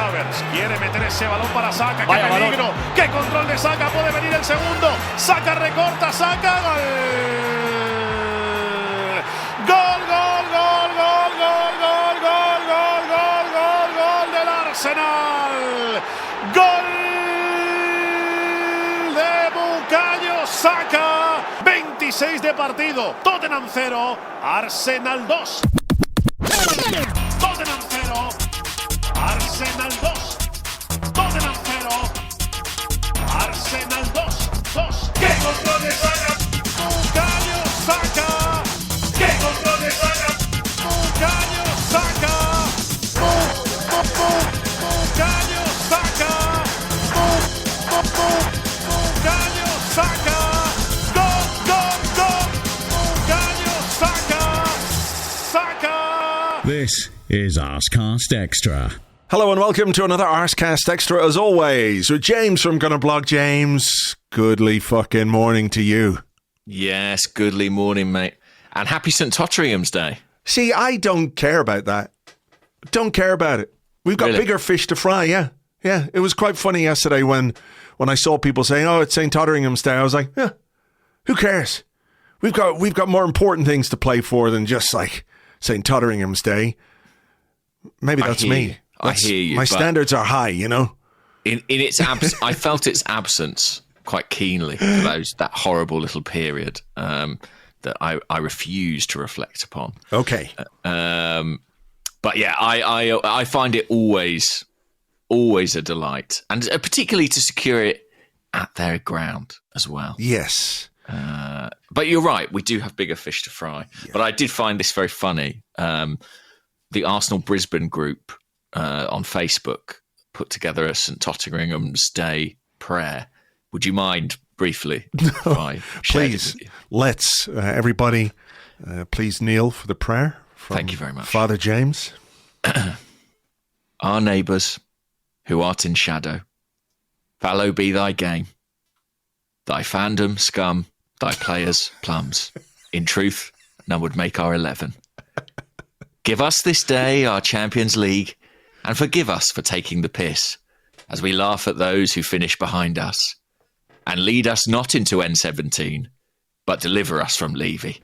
Havertz quiere meter ese balón para Saka. ¡Qué peligro! ¡Qué control de Saka! Puede venir el segundo. Saka recorta, Saka. ¡Gol! ¡Gol, gol, gol, gol, gol, gol, gol, gol, gol, gol, gol del Arsenal! ¡Gol de Bukayo Saka! 26 de partido. Tottenham 0, Arsenal 2. Tottenham 0, Arsenal 2. Tottenham 0, Arsenal 2. 2. ¡Qué control de Saka! Bukayo Saka. ¡Qué control de Saka! Bukayo Saka. Bukayo Saka. Bukayo Saka. Gol, gol, gol. Bukayo Saka. Saka. This is Arsecast Extra. Hello and welcome to another Arsecast Extra, as always, with James from Gunnerblog. James, goodly fucking morning to you. Yes, goodly morning, mate. And happy St. Totteringham's Day. See, I don't care about that. Don't care about it. We've got bigger fish to fry, yeah. Yeah, it was quite funny yesterday when I saw people saying, oh, it's St. Totteringham's Day. I was like, yeah, who cares? We've got more important things to play for than just like St. Totteringham's Day. Maybe that's me. I hear you. My standards are high, you know? In its I felt its absence quite keenly for that horrible little period that I refuse to reflect upon. Okay. But yeah, I find it always a delight, and particularly to secure it at their ground as well. Yes. But you're right, we do have bigger fish to fry. Yeah. But I did find this very funny. The Arsenal Brisbane group on Facebook put together a St. Totteringham's Day prayer. Would you mind briefly? No, please. Let's, everybody, please kneel for the prayer. Thank you very much. Father James. Our neighbours, who art in shadow, fallow be thy game. Thy fandom, scum, thy players, plums. In truth, none would make our 11. Give us this day our Champions League, and forgive us for taking the piss, as we laugh at those who finish behind us. And lead us not into N17, but deliver us from Levy.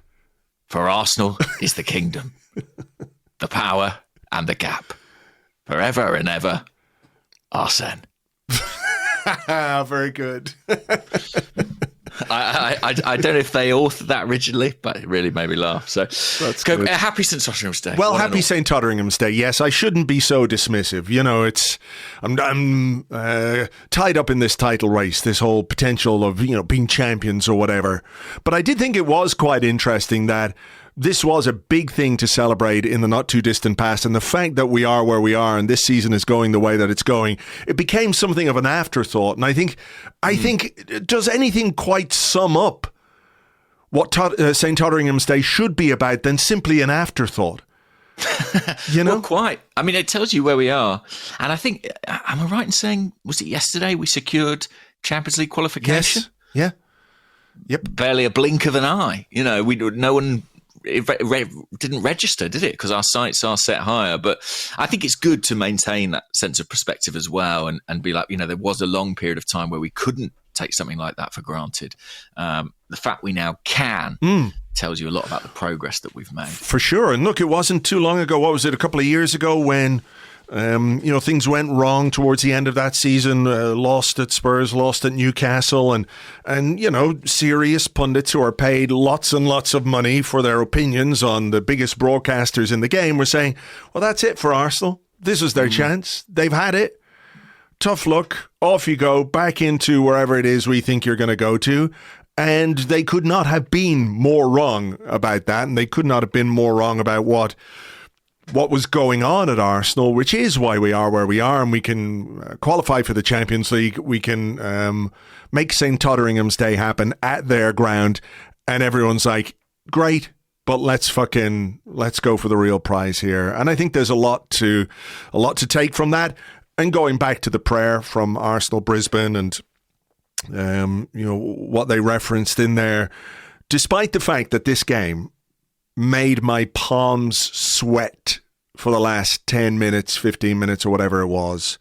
For Arsenal is the kingdom, the power and the gap. Forever and ever, Arsene. Very good. I don't know if they authored that originally, but it really made me laugh. So that's good. Happy St. Totteringham's Day. Well, happy St. Totteringham's Day. Yes, I shouldn't be so dismissive. You know, I'm tied up in this title race, this whole potential of, you know, being champions or whatever. But I did think it was quite interesting that this was a big thing to celebrate in the not too distant past, and the fact that we are where we are and this season is going the way that it's going, it became something of an afterthought. And I think, does anything quite sum up what St. Totteringham's Day should be about than simply an afterthought? You know, well, quite. I mean, it tells you where we are, and I think, am I right in saying, was it yesterday we secured Champions League qualification? Yes. Yeah. Yep. Barely a blink of an eye. You know, no one. It didn't register, did it? Because our sights are set higher. But I think it's good to maintain that sense of perspective as well, and be like, you know, there was a long period of time where we couldn't take something like that for granted. The fact we now can tells you a lot about the progress that we've made. For sure. And look, it wasn't too long ago. What was it? A couple of years ago when you know, things went wrong towards the end of that season, lost at Spurs, lost at Newcastle, and you know, serious pundits who are paid lots and lots of money for their opinions on the biggest broadcasters in the game were saying, well, that's it for Arsenal. This is their chance. They've had it. Tough luck. Off you go, back into wherever it is we think you're going to go to. And they could not have been more wrong about that, and they could not have been more wrong about what was going on at Arsenal, which is why we are where we are, and we can qualify for the Champions League. We can make St. Totteringham's Day happen at their ground, and everyone's like, great, but let's go for the real prize here. And I think there's a lot to take from that. And going back to the prayer from Arsenal Brisbane and you know what they referenced in there, despite the fact that this game made my palms sweat for the last 10 minutes, 15 minutes or whatever it was.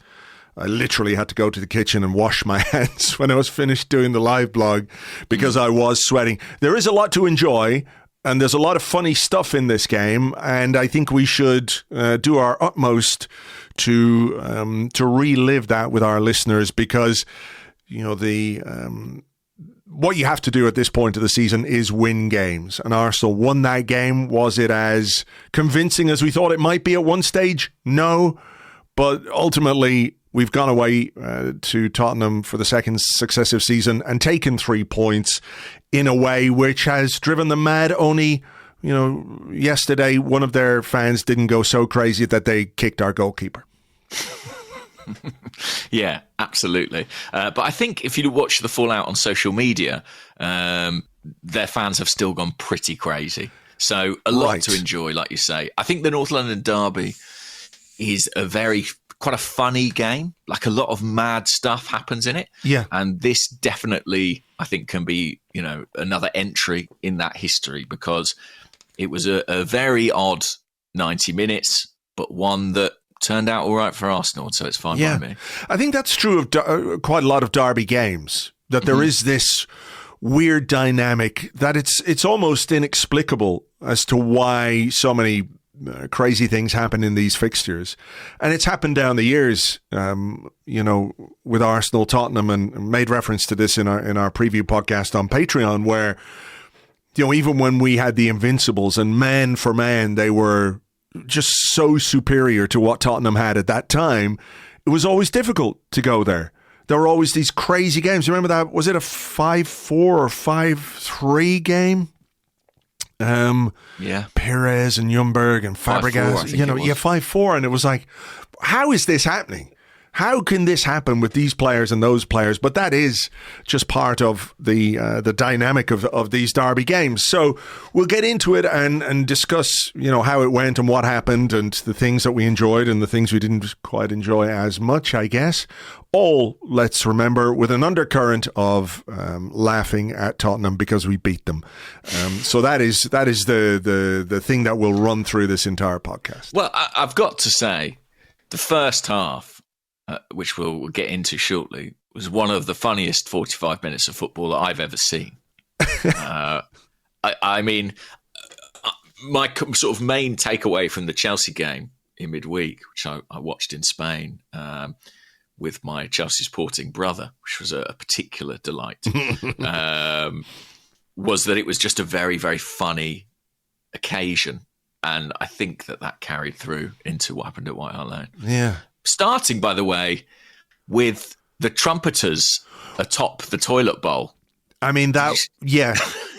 I literally had to go to the kitchen and wash my hands when I was finished doing the live blog because I was sweating. There is a lot to enjoy, and there's a lot of funny stuff in this game, and I think we should do our utmost to relive that with our listeners because, you know, what you have to do at this point of the season is win games. And Arsenal won that game. Was it as convincing as we thought it might be at one stage? No. But ultimately, we've gone away to Tottenham for the second successive season and taken 3 points in a way which has driven them mad. Only, you know, yesterday, one of their fans didn't go so crazy that they kicked our goalkeeper. Yeah, absolutely. But I think if you watch the fallout on social media, their fans have still gone pretty crazy. So a lot to enjoy, like you say. I think the North London derby is quite a funny game. Like a lot of mad stuff happens in it. Yeah. And this definitely, I think, can be, you know, another entry in that history because it was a very odd 90 minutes, but one that turned out all right for Arsenal, so it's fine by me. I think that's true of quite a lot of derby games, that there is this weird dynamic that it's almost inexplicable as to why so many crazy things happen in these fixtures. And it's happened down the years, you know, with Arsenal, Tottenham, and made reference to this in our preview podcast on Patreon, where, you know, even when we had the Invincibles and man for man, they were just so superior to what Tottenham had at that time, it was always difficult to go there. There were always these crazy games. Remember that? Was it a 5-4 or 5-3 game? Yeah. Perez and Ljungberg and Fabregas, 5-4. And it was like, how is this happening? How can this happen with these players and those players? But that is just part of the dynamic of these derby games. So we'll get into it and discuss, you know, how it went and what happened and the things that we enjoyed and the things we didn't quite enjoy as much, I guess. All, let's remember, with an undercurrent of laughing at Tottenham because we beat them. So that is the thing that will run through this entire podcast. Well, I've got to say, the first half, which we'll get into shortly, was one of the funniest 45 minutes of football that I've ever seen. I mean, my sort of main takeaway from the Chelsea game in midweek, which I watched in Spain with my Chelsea supporting brother, which was a particular delight, was that it was just a very, very funny occasion. And I think that carried through into what happened at White Hart Lane. Yeah. Starting, by the way, with the trumpeters atop the toilet bowl. I mean, that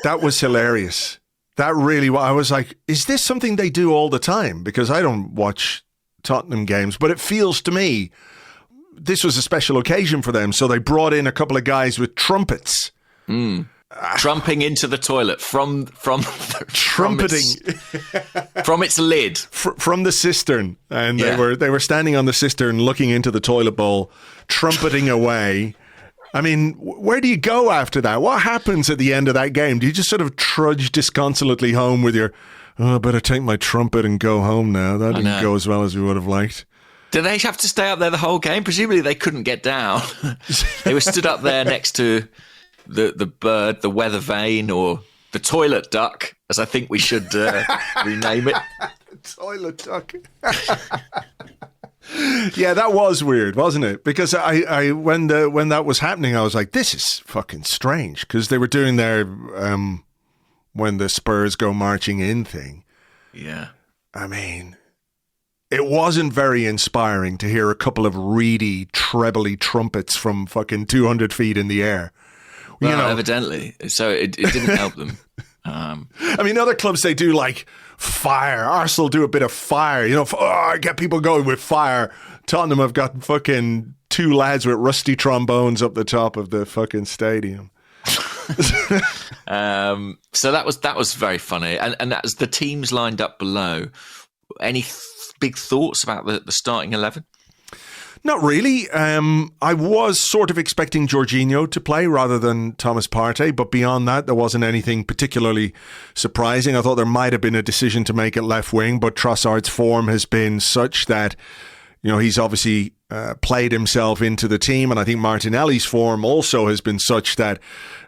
was hilarious. That really, I was like, is this something they do all the time? Because I don't watch Tottenham games, but it feels to me this was a special occasion for them. So they brought in a couple of guys with trumpets. Trumping into the toilet from trumpeting from its lid, from the cistern, and they were standing on the cistern, looking into the toilet bowl, trumpeting away. I mean, where do you go after that? What happens at the end of that game? Do you just sort of trudge disconsolately home with your, I better take my trumpet and go home now? That didn't go as well as we would have liked. Do they have to stay up there the whole game? Presumably they couldn't get down. They were stood up there next to the bird, the weather vane, or the toilet duck, as I think we should rename it. Toilet duck. Yeah, that was weird, wasn't it? Because I when that was happening, I was like, this is fucking strange, because they were doing their when the Spurs go marching in thing. Yeah. I mean, it wasn't very inspiring to hear a couple of reedy, trebly trumpets from fucking 200 feet in the air. Well, evidently. So it didn't help them. I mean, other clubs, they do like fire. Arsenal do a bit of fire. Get people going with fire. Tottenham have got fucking two lads with rusty trombones up the top of the fucking stadium. So that was very funny. And as the teams lined up below, any big thoughts about the starting 11? Not really. I was sort of expecting Jorginho to play rather than Thomas Partey, but beyond that, there wasn't anything particularly surprising. I thought there might have been a decision to make it left wing, but Trossard's form has been such that, he's obviously played himself into the team. And I think Martinelli's form also has been such that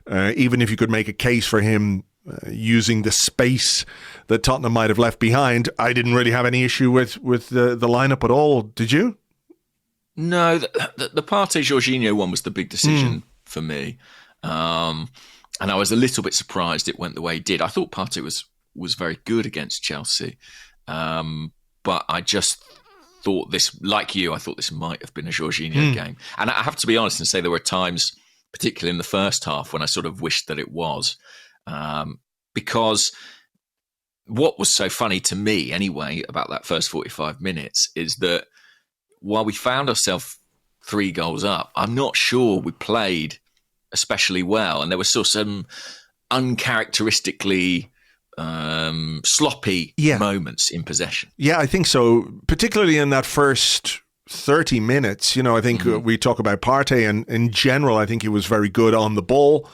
even if you could make a case for him using the space that Tottenham might have left behind, I didn't really have any issue with the lineup at all. Did you? No, the Partey Jorginho one was the big decision for me. And I was a little bit surprised it went the way it did. I thought Partey was very good against Chelsea. But I just thought this, like you, I thought this might have been a Jorginho game. And I have to be honest and say there were times, particularly in the first half, when I sort of wished that it was. Because what was so funny to me anyway about that first 45 minutes is that while we found ourselves 3 goals up, I'm not sure we played especially well. And there was sort of some uncharacteristically sloppy moments in possession. Yeah, I think so. Particularly in that first 30 minutes, I think we talk about Partey, and in general, I think he was very good on the ball.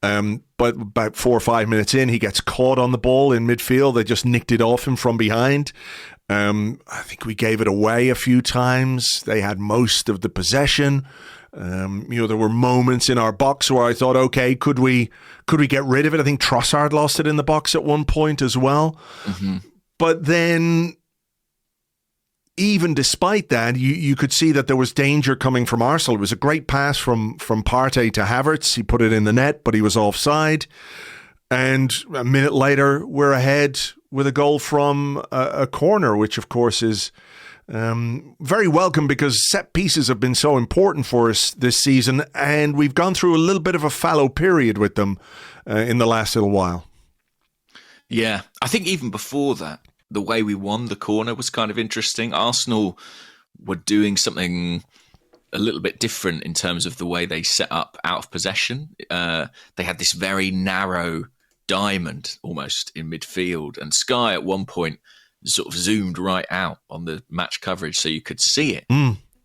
But about 4 or 5 minutes in, he gets caught on the ball in midfield. They just nicked it off him from behind. I think we gave it away a few times. They had most of the possession. There were moments in our box where I thought, okay, could we get rid of it? I think Trossard lost it in the box at one point as well. But then, even despite that, you could see that there was danger coming from Arsenal. It was a great pass from Partey to Havertz. He put it in the net, but he was offside. And a minute later, we're ahead with a goal from a corner, which of course is very welcome because set pieces have been so important for us this season, and we've gone through a little bit of a fallow period with them in the last little while. Yeah, I think even before that, the way we won the corner was kind of interesting. Arsenal were doing something a little bit different in terms of the way they set up out of possession. They had this very narrow diamond almost in midfield, and Sky at one point sort of zoomed right out on the match coverage so you could see it.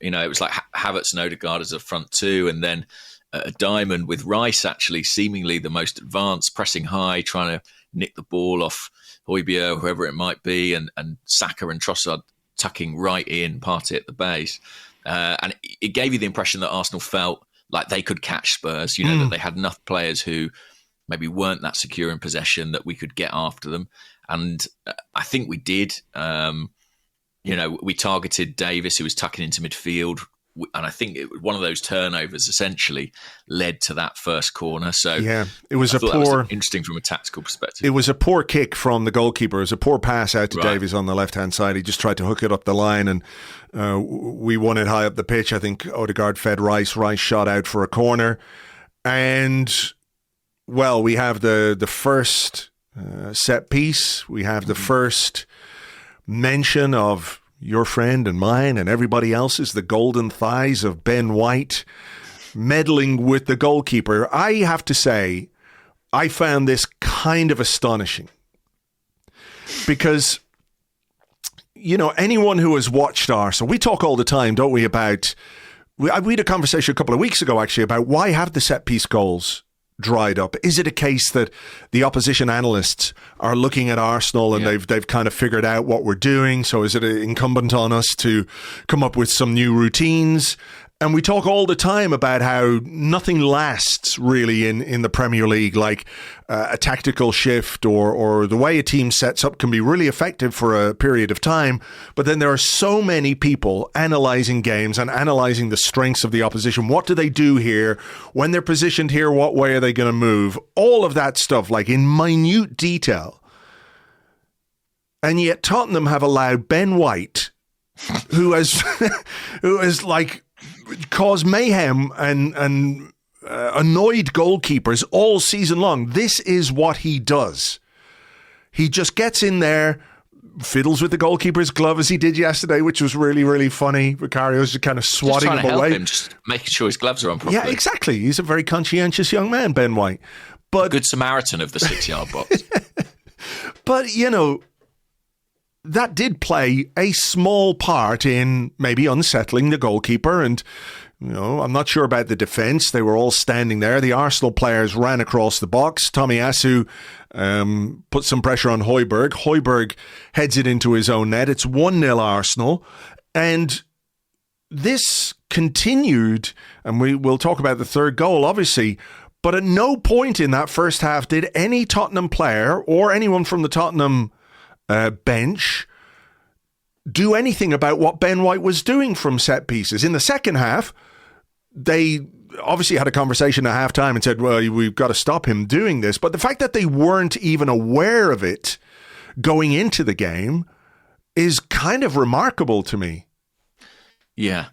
It was like Havertz and Odegaard as a front two, and then a diamond with Rice actually seemingly the most advanced, pressing high, trying to nick the ball off Højbjerg, whoever it might be, and Saka and Trossard tucking right in, Partey at the base. And it gave you the impression that Arsenal felt like they could catch Spurs, that they had enough players who maybe weren't that secure in possession that we could get after them. And I think we did. We targeted Davis, who was tucking into midfield. And I think one of those turnovers essentially led to that first corner. So yeah, it was that was interesting from a tactical perspective. It was a poor kick from the goalkeeper. It was a poor pass out to Davies on the left-hand side. He just tried to hook it up the line, and we won it high up the pitch. I think Odegaard fed Rice. Rice shot out for a corner. And, well, we have the first set piece. We have the first mention of your friend and mine and everybody else's, the golden thighs of Ben White meddling with the goalkeeper. I have to say, I found this kind of astonishing because, anyone who has watched Arsenal, we talk all the time, don't we, about, we had a conversation a couple of weeks ago actually about why have the set piece goals dried up? Is it a case that the opposition analysts are looking at Arsenal and they've kind of figured out what we're doing? So is it incumbent on us to come up with some new routines? And we talk all the time about how nothing lasts really in the Premier League, like a tactical shift or the way a team sets up can be really effective for a period of time. But then there are so many people analysing games and analysing the strengths of the opposition. What do they do here? When they're positioned here, what way are they going to move? All of that stuff, like in minute detail. And yet Tottenham have allowed Ben White, who has like caused mayhem and annoyed goalkeepers all season long. This is what he does. He just gets in there, fiddles with the goalkeeper's glove as he did yesterday, which was really, really funny. Vicario's just kind of swatting him away. Him, just making sure his gloves are on properly. Yeah, exactly. He's a very conscientious young man, Ben White. But good Samaritan of the 6-yard box. But, that did play a small part in maybe unsettling the goalkeeper. And, I'm not sure about the defence. They were all standing there. The Arsenal players ran across the box. Tomiyasu put some pressure on Højbjerg. Højbjerg heads it into his own net. It's 1-0 Arsenal. And this continued, and we'll talk about the third goal, obviously, but at no point in that first half did any Tottenham player or anyone from the Tottenham bench do anything about what Ben White was doing from set pieces. In the second half, they obviously had a conversation at halftime and said, well, we've got to stop him doing this. But the fact that they weren't even aware of it going into the game is kind of remarkable to me. Yeah.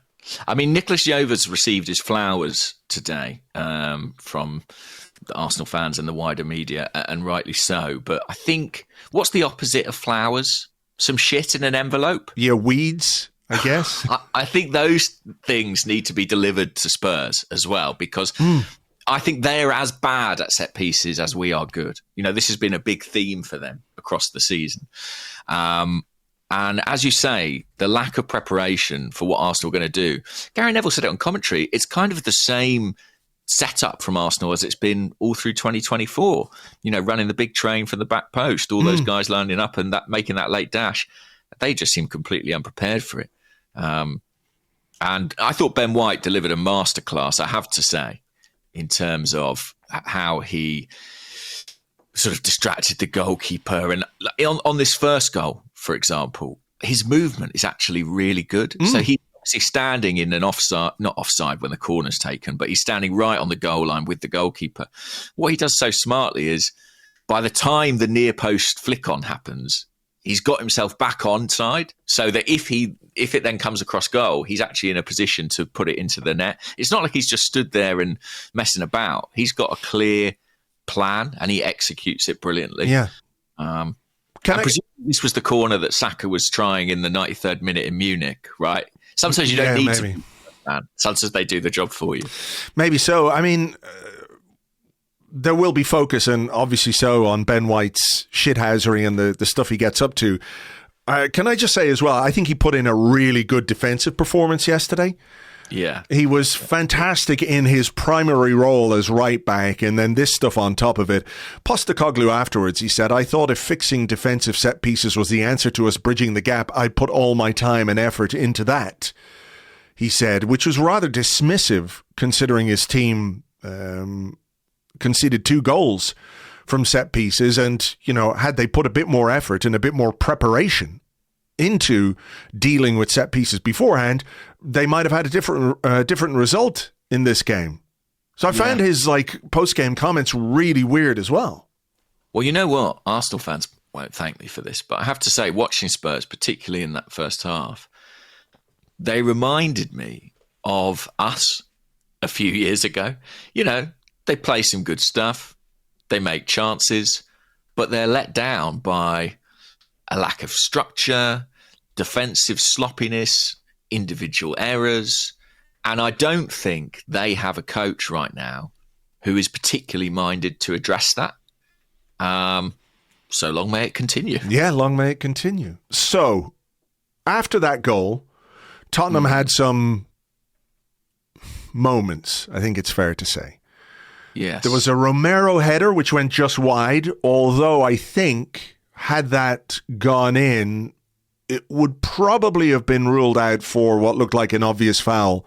I mean, Nicholas Jover's received his flowers today from the Arsenal fans and the wider media, and rightly so. But I think, what's the opposite of flowers? Some shit in an envelope? Yeah, weeds, I guess. I think those things need to be delivered to Spurs as well, because I think they're as bad at set pieces as we are good. You know, this has been a big theme for them across the season. And as you say, the lack of preparation for what Arsenal are going to do. Gary Neville said it on commentary. It's kind of the same setup from Arsenal as it's been all through 2024. You know, running the big train from the back post, all those guys lining up and making that late dash. They just seem completely unprepared for it. And I thought Ben White delivered a masterclass, I have to say, in terms of how he sort of distracted the goalkeeper. And on this first goal, for example, his movement is actually really good. So he's standing in an offside, not offside when the corner's taken, but he's standing right on the goal line with the goalkeeper. What he does so smartly is, by the time the near post flick on happens, he's got himself back onside, so that if it then comes across goal, he's actually in a position to put it into the net. It's not like he's just stood there and messing about. He's got a clear plan and he executes it brilliantly. Yeah. I presume this was the corner that Saka was trying in the 93rd minute in Munich, right? Sometimes you don't need to. Sometimes they do the job for you. Maybe so. I mean, there will be focus, and obviously so, on Ben White's shithousery and the stuff he gets up to. Can I just say as well, I think he put in a really good defensive performance yesterday. Yeah. He was fantastic in his primary role as right back, and then this stuff on top of it. Postecoglou afterwards, he said, I thought if fixing defensive set pieces was the answer to us bridging the gap, I'd put all my time and effort into that, he said, which was rather dismissive considering his team conceded 2 goals from set pieces. And, you know, had they put a bit more effort and a bit more preparation into dealing with set pieces beforehand, they might have had a different result in this game. So I found his post-game comments really weird as well. Well, you know what? Arsenal fans won't thank me for this, but I have to say, watching Spurs, particularly in that first half, they reminded me of us a few years ago. You know, they play some good stuff, they make chances, but they're let down by a lack of structure, defensive sloppiness, individual errors. And I don't think they have a coach right now who is particularly minded to address that. So long may it continue. Yeah, long may it continue. So, after that goal, Tottenham had some moments, I think it's fair to say. Yes. There was a Romero header which went just wide, although I think had that gone in, it would probably have been ruled out for what looked like an obvious foul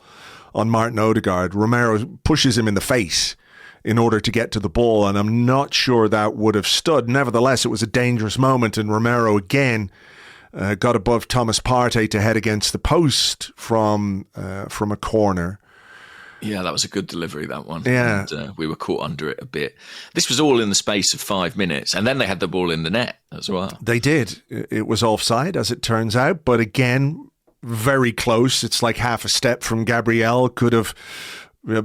on Martin Odegaard. Romero pushes him in the face in order to get to the ball, and I'm not sure that would have stood. Nevertheless, it was a dangerous moment, and Romero again got above Thomas Partey to head against the post from a corner. Yeah, that was a good delivery, that one. Yeah. And we were caught under it a bit. This was all in the space of 5 minutes, and then they had the ball in the net as well. They did. It was offside, as it turns out, but again, very close. It's like half a step from Gabriel. Could have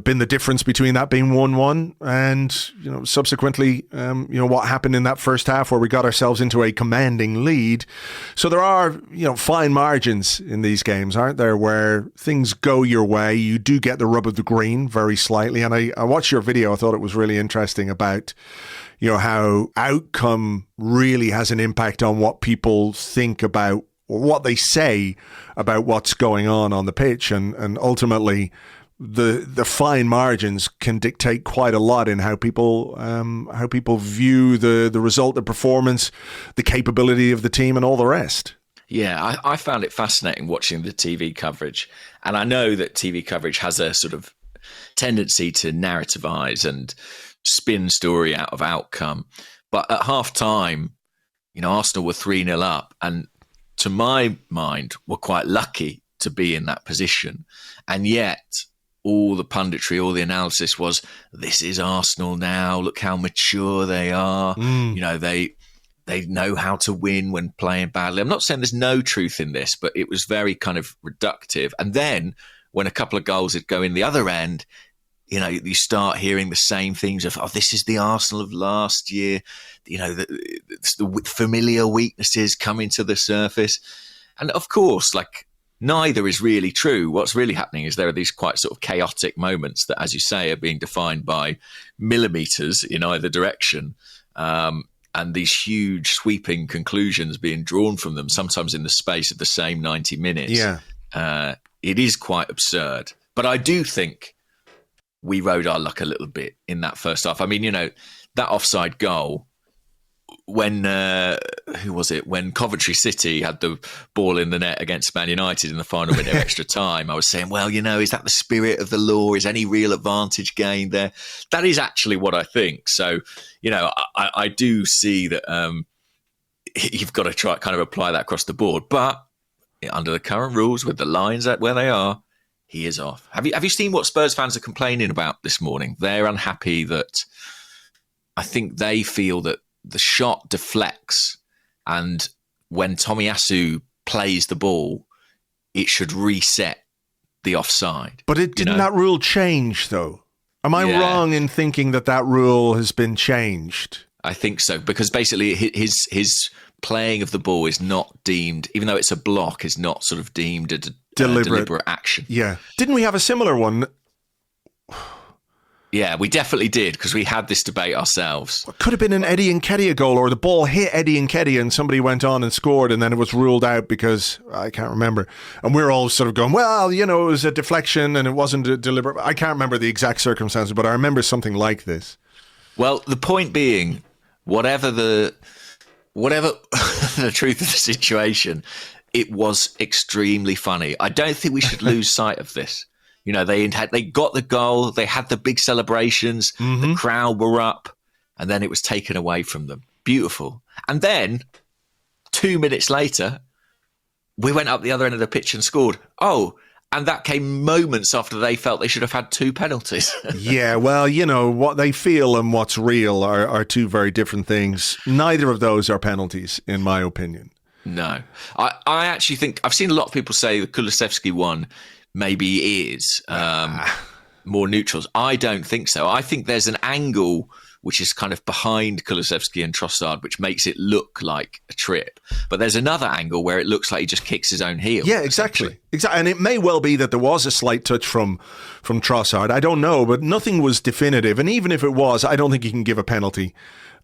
been the difference between that being 1-1 and, you know, subsequently, what happened in that first half where we got ourselves into a commanding lead. So there are, fine margins in these games, aren't there, where things go your way. You do get the rub of the green very slightly. And I watched your video. I thought it was really interesting about, how outcome really has an impact on what people think about, or what they say about what's going on the pitch. And ultimately, the fine margins can dictate quite a lot in how people view the result, the performance, the capability of the team, and all the rest. Yeah, I found it fascinating watching the TV coverage. And I know that TV coverage has a sort of tendency to narrativize and spin story out of outcome. But at half time, Arsenal were 3-0 up. And to my mind, were quite lucky to be in that position. And yet, all the punditry, all the analysis was, this is Arsenal now. Look how mature they are. They know how to win when playing badly. I'm not saying there's no truth in this, but it was very kind of reductive. And then when a couple of goals would go in the other end, you start hearing the same things of, this is the Arsenal of last year. The familiar weaknesses coming to the surface. And of course, neither is really true. What's really happening is there are these quite sort of chaotic moments that, as you say, are being defined by millimetres in either direction. And these huge sweeping conclusions being drawn from them, sometimes in the space of the same 90 minutes. Yeah. It is quite absurd. But I do think we rode our luck a little bit in that first half. I mean, that offside goal, when, who was it? When Coventry City had the ball in the net against Man United in the final minute of extra time, I was saying, well, is that the spirit of the law? Is any real advantage gained there? That is actually what I think. So, I do see that you've got to try kind of apply that across the board. But under the current rules, with the lines at where they are, he is off. Have you seen what Spurs fans are complaining about this morning? They're unhappy that I think they feel that the shot deflects, and when Tomiyasu plays the ball, it should reset the offside. But didn't that rule change, though? Am I wrong in thinking that rule has been changed? I think so, because basically his playing of the ball is not deemed, even though it's a block, is not sort of deemed a deliberate action. Yeah. Didn't we have a similar one? Yeah, we definitely did, because we had this debate ourselves. It could have been an Eddie Nketiah goal, or the ball hit Eddie Nketiah and somebody went on and scored, and then it was ruled out because I can't remember. And we're all sort of going, well, it was a deflection and it wasn't a deliberate. I can't remember the exact circumstances, but I remember something like this. Well, the point being, whatever the truth of the situation, it was extremely funny. I don't think we should lose sight of this. They got the goal, they had the big celebrations, the crowd were up, and then it was taken away from them. Beautiful. And then 2 minutes later, we went up the other end of the pitch and scored. Oh, and that came moments after they felt they should have had 2 penalties. Yeah, well, what they feel and what's real are two very different things. Neither of those are penalties, in my opinion. No. I actually think, I've seen a lot of people say the Kulusevski one maybe is more neutrals. I don't think so. I think there's an angle which is kind of behind Kulusevski and Trossard, which makes it look like a trip. But there's another angle where it looks like he just kicks his own heel. Yeah, exactly. And it may well be that there was a slight touch from Trossard. I don't know, but nothing was definitive. And even if it was, I don't think you can give a penalty.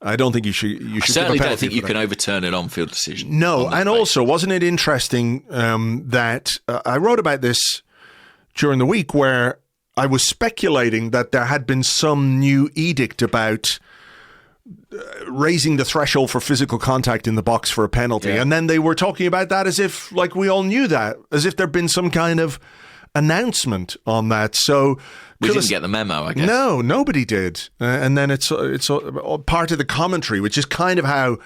I don't think you should. I certainly don't think you can overturn an on-field decision. No, and also, wasn't it interesting that I wrote about this during the week, where I was speculating that there had been some new edict about raising the threshold for physical contact in the box for a penalty. Yeah. And then they were talking about that as if we all knew that, as if there'd been some kind of announcement on that. So we didn't get the memo, I guess. No, nobody did. And then it's part of the commentary, which is kind of how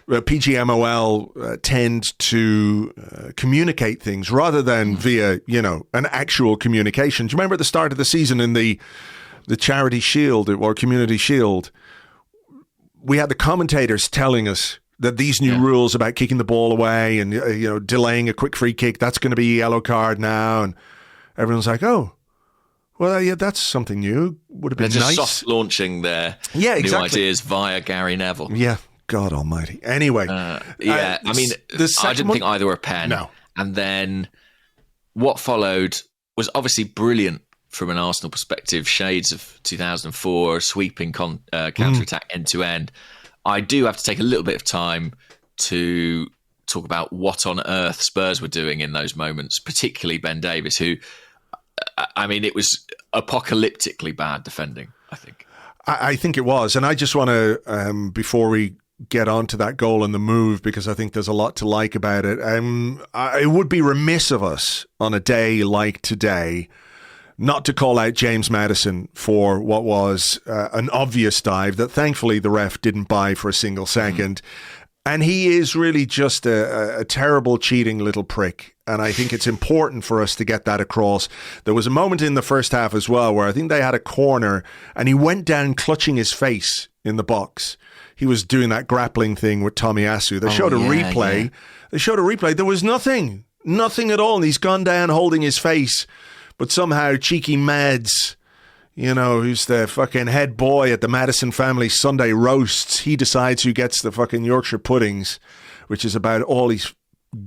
PGMOL tend to communicate things rather than via, an actual communication. Do you remember at the start of the season in the Charity Shield or Community Shield, we had the commentators telling us that these new rules about kicking the ball away and, delaying a quick free kick, that's going to be a yellow card now. And everyone's like, oh, well, yeah, that's something new. Would have been They're nice. just soft launching their new ideas via Gary Neville. Yeah. God almighty. Anyway. I didn't think either were a pen. No. And then what followed was obviously brilliant from an Arsenal perspective. Shades of 2004, sweeping counter-attack end-to-end. I do have to take a little bit of time to talk about what on earth Spurs were doing in those moments, particularly Ben Davies, who, it was apocalyptically bad defending, I think. I think it was. And I just want to, before we get onto that goal and the move because I think there's a lot to like about it. It would be remiss of us on a day like today not to call out James Maddison for what was an obvious dive that thankfully the ref didn't buy for a single second. And he is really just a terrible, cheating little prick. And I think it's important for us to get that across. There was a moment in the first half as well where I think they had a corner and he went down clutching his face in the box. He was doing that grappling thing with Tomiyasu. They showed a replay. Yeah. They showed a replay. There was nothing at all. And he's gone down holding his face. But somehow cheeky Mads, who's the fucking head boy at the Madison family Sunday roasts, he decides who gets the fucking Yorkshire puddings, which is about all he's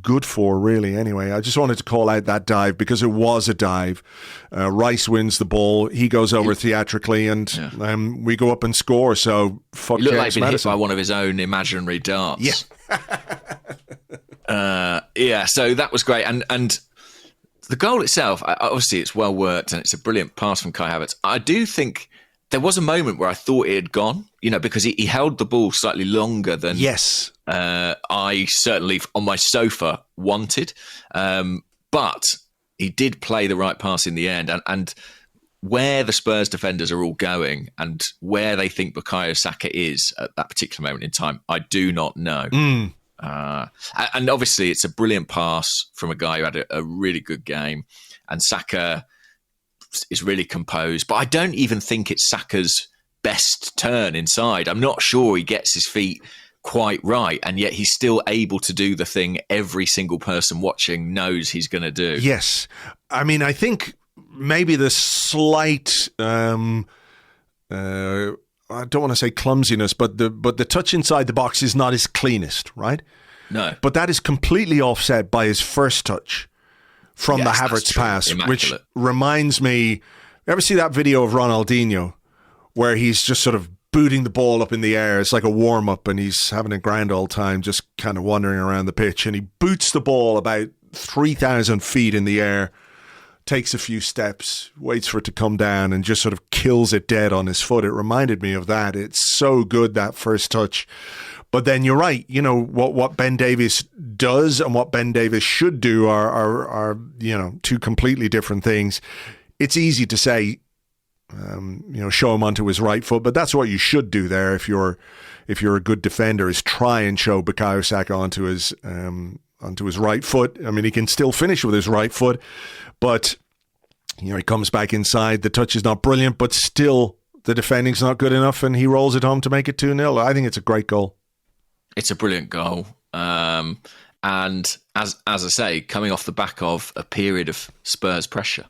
good for, really. Anyway, I just wanted to call out that dive because it was a dive. Rice wins the ball. He goes over theatrically and we go up and score. So fuck James Maddison. He looked like he'd been hit by one of his own imaginary darts. Yeah. So that was great. And the goal itself, obviously it's well worked and it's a brilliant pass from Kai Havertz. I do think there was a moment where I thought it had gone, because he held the ball slightly longer than I certainly on my sofa wanted. But he did play the right pass in the end. And where the Spurs defenders are all going and where they think Bukayo Saka is at that particular moment in time, I do not know. And obviously it's a brilliant pass from a guy who had a really good game, and Saka is really composed, but I don't even think it's Saka's best turn inside. I'm not sure he gets his feet quite right, and yet he's still able to do the thing every single person watching knows he's going to do. Yes. I mean, I think maybe the slight I don't want to say clumsiness, but the touch inside the box is not his cleanest, right? No. But that is completely offset by his first touch from the Havertz pass, which reminds me, ever see that video of Ronaldinho where he's just sort of booting the ball up in the air? It's like a warm-up and he's having a grand old time just kind of wandering around the pitch, and he boots the ball about 3,000 feet in the air, takes a few steps, waits for it to come down and just sort of kills it dead on his foot. It reminded me of that. It's so good, that first touch. But then you're right, what Ben Davies does and what Ben Davies should do are two completely different things. It's easy to say, show him onto his right foot, but that's what you should do there if you're a good defender, is try and show Bukayo Saka onto his right foot. I mean, he can still finish with his right foot, but he comes back inside. The touch is not brilliant, but still the defending's not good enough, and he rolls it home to make it 2-0. I think it's a great goal. It's a brilliant goal. And as I say, coming off the back of a period of Spurs pressure.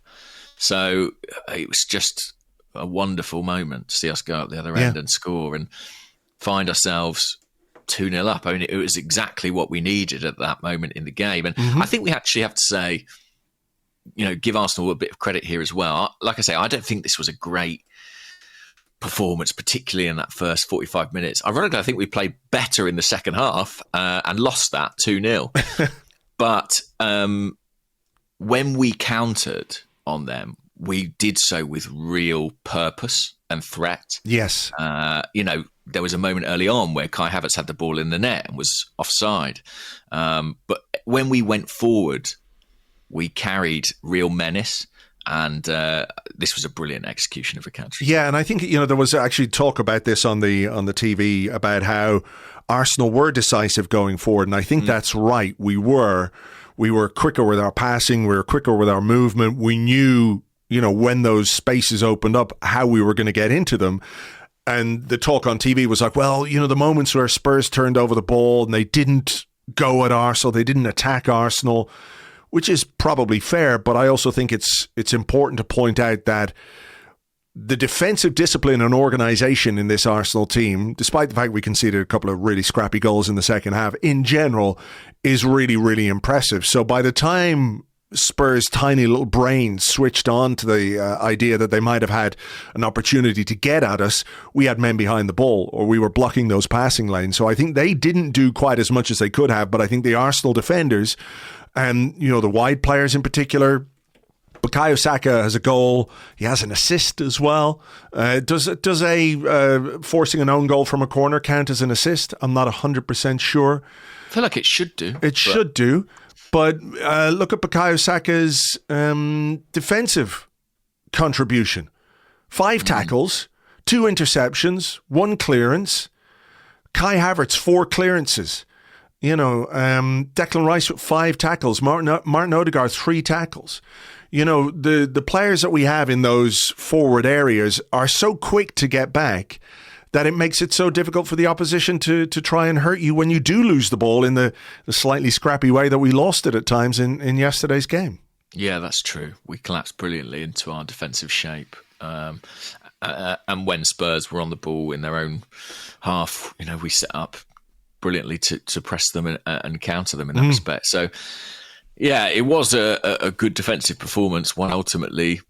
So it was just a wonderful moment to see us go out the other end and score and find ourselves 2-0 up. I mean, it was exactly what we needed at that moment in the game. And I think we actually have to say, give Arsenal a bit of credit here as well. Like I say, I don't think this was a great performance, particularly in that first 45 minutes. Ironically, I think we played better in the second half and lost that 2-0. But when we countered on them, we did so with real purpose and threat. Yes. There was a moment early on where Kai Havertz had the ball in the net and was offside. But when we went forward, we carried real menace. And this was a brilliant execution of a counter. Yeah, and I think there was actually talk about this on the TV about how Arsenal were decisive going forward, and I think that's right. We were quicker with our passing, we were quicker with our movement. We knew, when those spaces opened up, how we were going to get into them. And the talk on TV was like, well, the moments where Spurs turned over the ball and they didn't go at Arsenal, they didn't attack Arsenal, which is probably fair, but I also think it's important to point out that the defensive discipline and organisation in this Arsenal team, despite the fact we conceded a couple of really scrappy goals in the second half, in general, is really, really impressive. So by the time Spurs' tiny little brains switched on to the idea that they might have had an opportunity to get at us, we had men behind the ball, or we were blocking those passing lanes. So I think they didn't do quite as much as they could have, but I think the Arsenal defenders, and the wide players in particular, Bukayo Saka has a goal. He has an assist as well. Does forcing an own goal from a corner count as an assist? I'm not 100% sure. I feel like it should do. Should do. But look at Bukayo Saka's defensive contribution. 5 tackles, 2 interceptions, 1 clearance. Kai Havertz, 4 clearances. Declan Rice with 5 tackles. Martin Odegaard, 3 tackles. The players that we have in those forward areas are so quick to get back that it makes it so difficult for the opposition to try and hurt you when you do lose the ball in the slightly scrappy way that we lost it at times in yesterday's game. Yeah, that's true. We collapsed brilliantly into our defensive shape. And when Spurs were on the ball in their own half, we set up brilliantly to press them and counter them in that respect. So, yeah, it was a good defensive performance. One ultimately,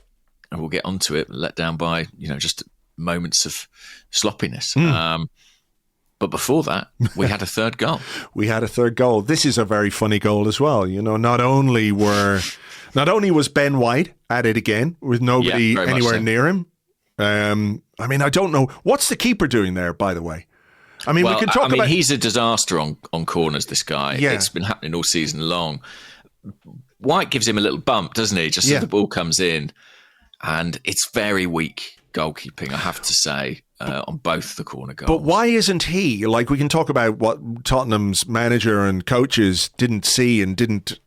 and we'll get onto it, let down by, just moments of sloppiness. But before that, we had a third goal. This is a very funny goal as well. Not only was Ben White at it again with nobody anywhere near him. I don't know. What's the keeper doing there, by the way? We can talk about... he's a disaster on corners, this guy. Yeah. It's been happening all season long. White gives him a little bump, doesn't he? Just as the ball comes in. And it's very weak goalkeeping, I have to say, on both the corner goals. But why isn't he? We can talk about what Tottenham's manager and coaches didn't see and didn't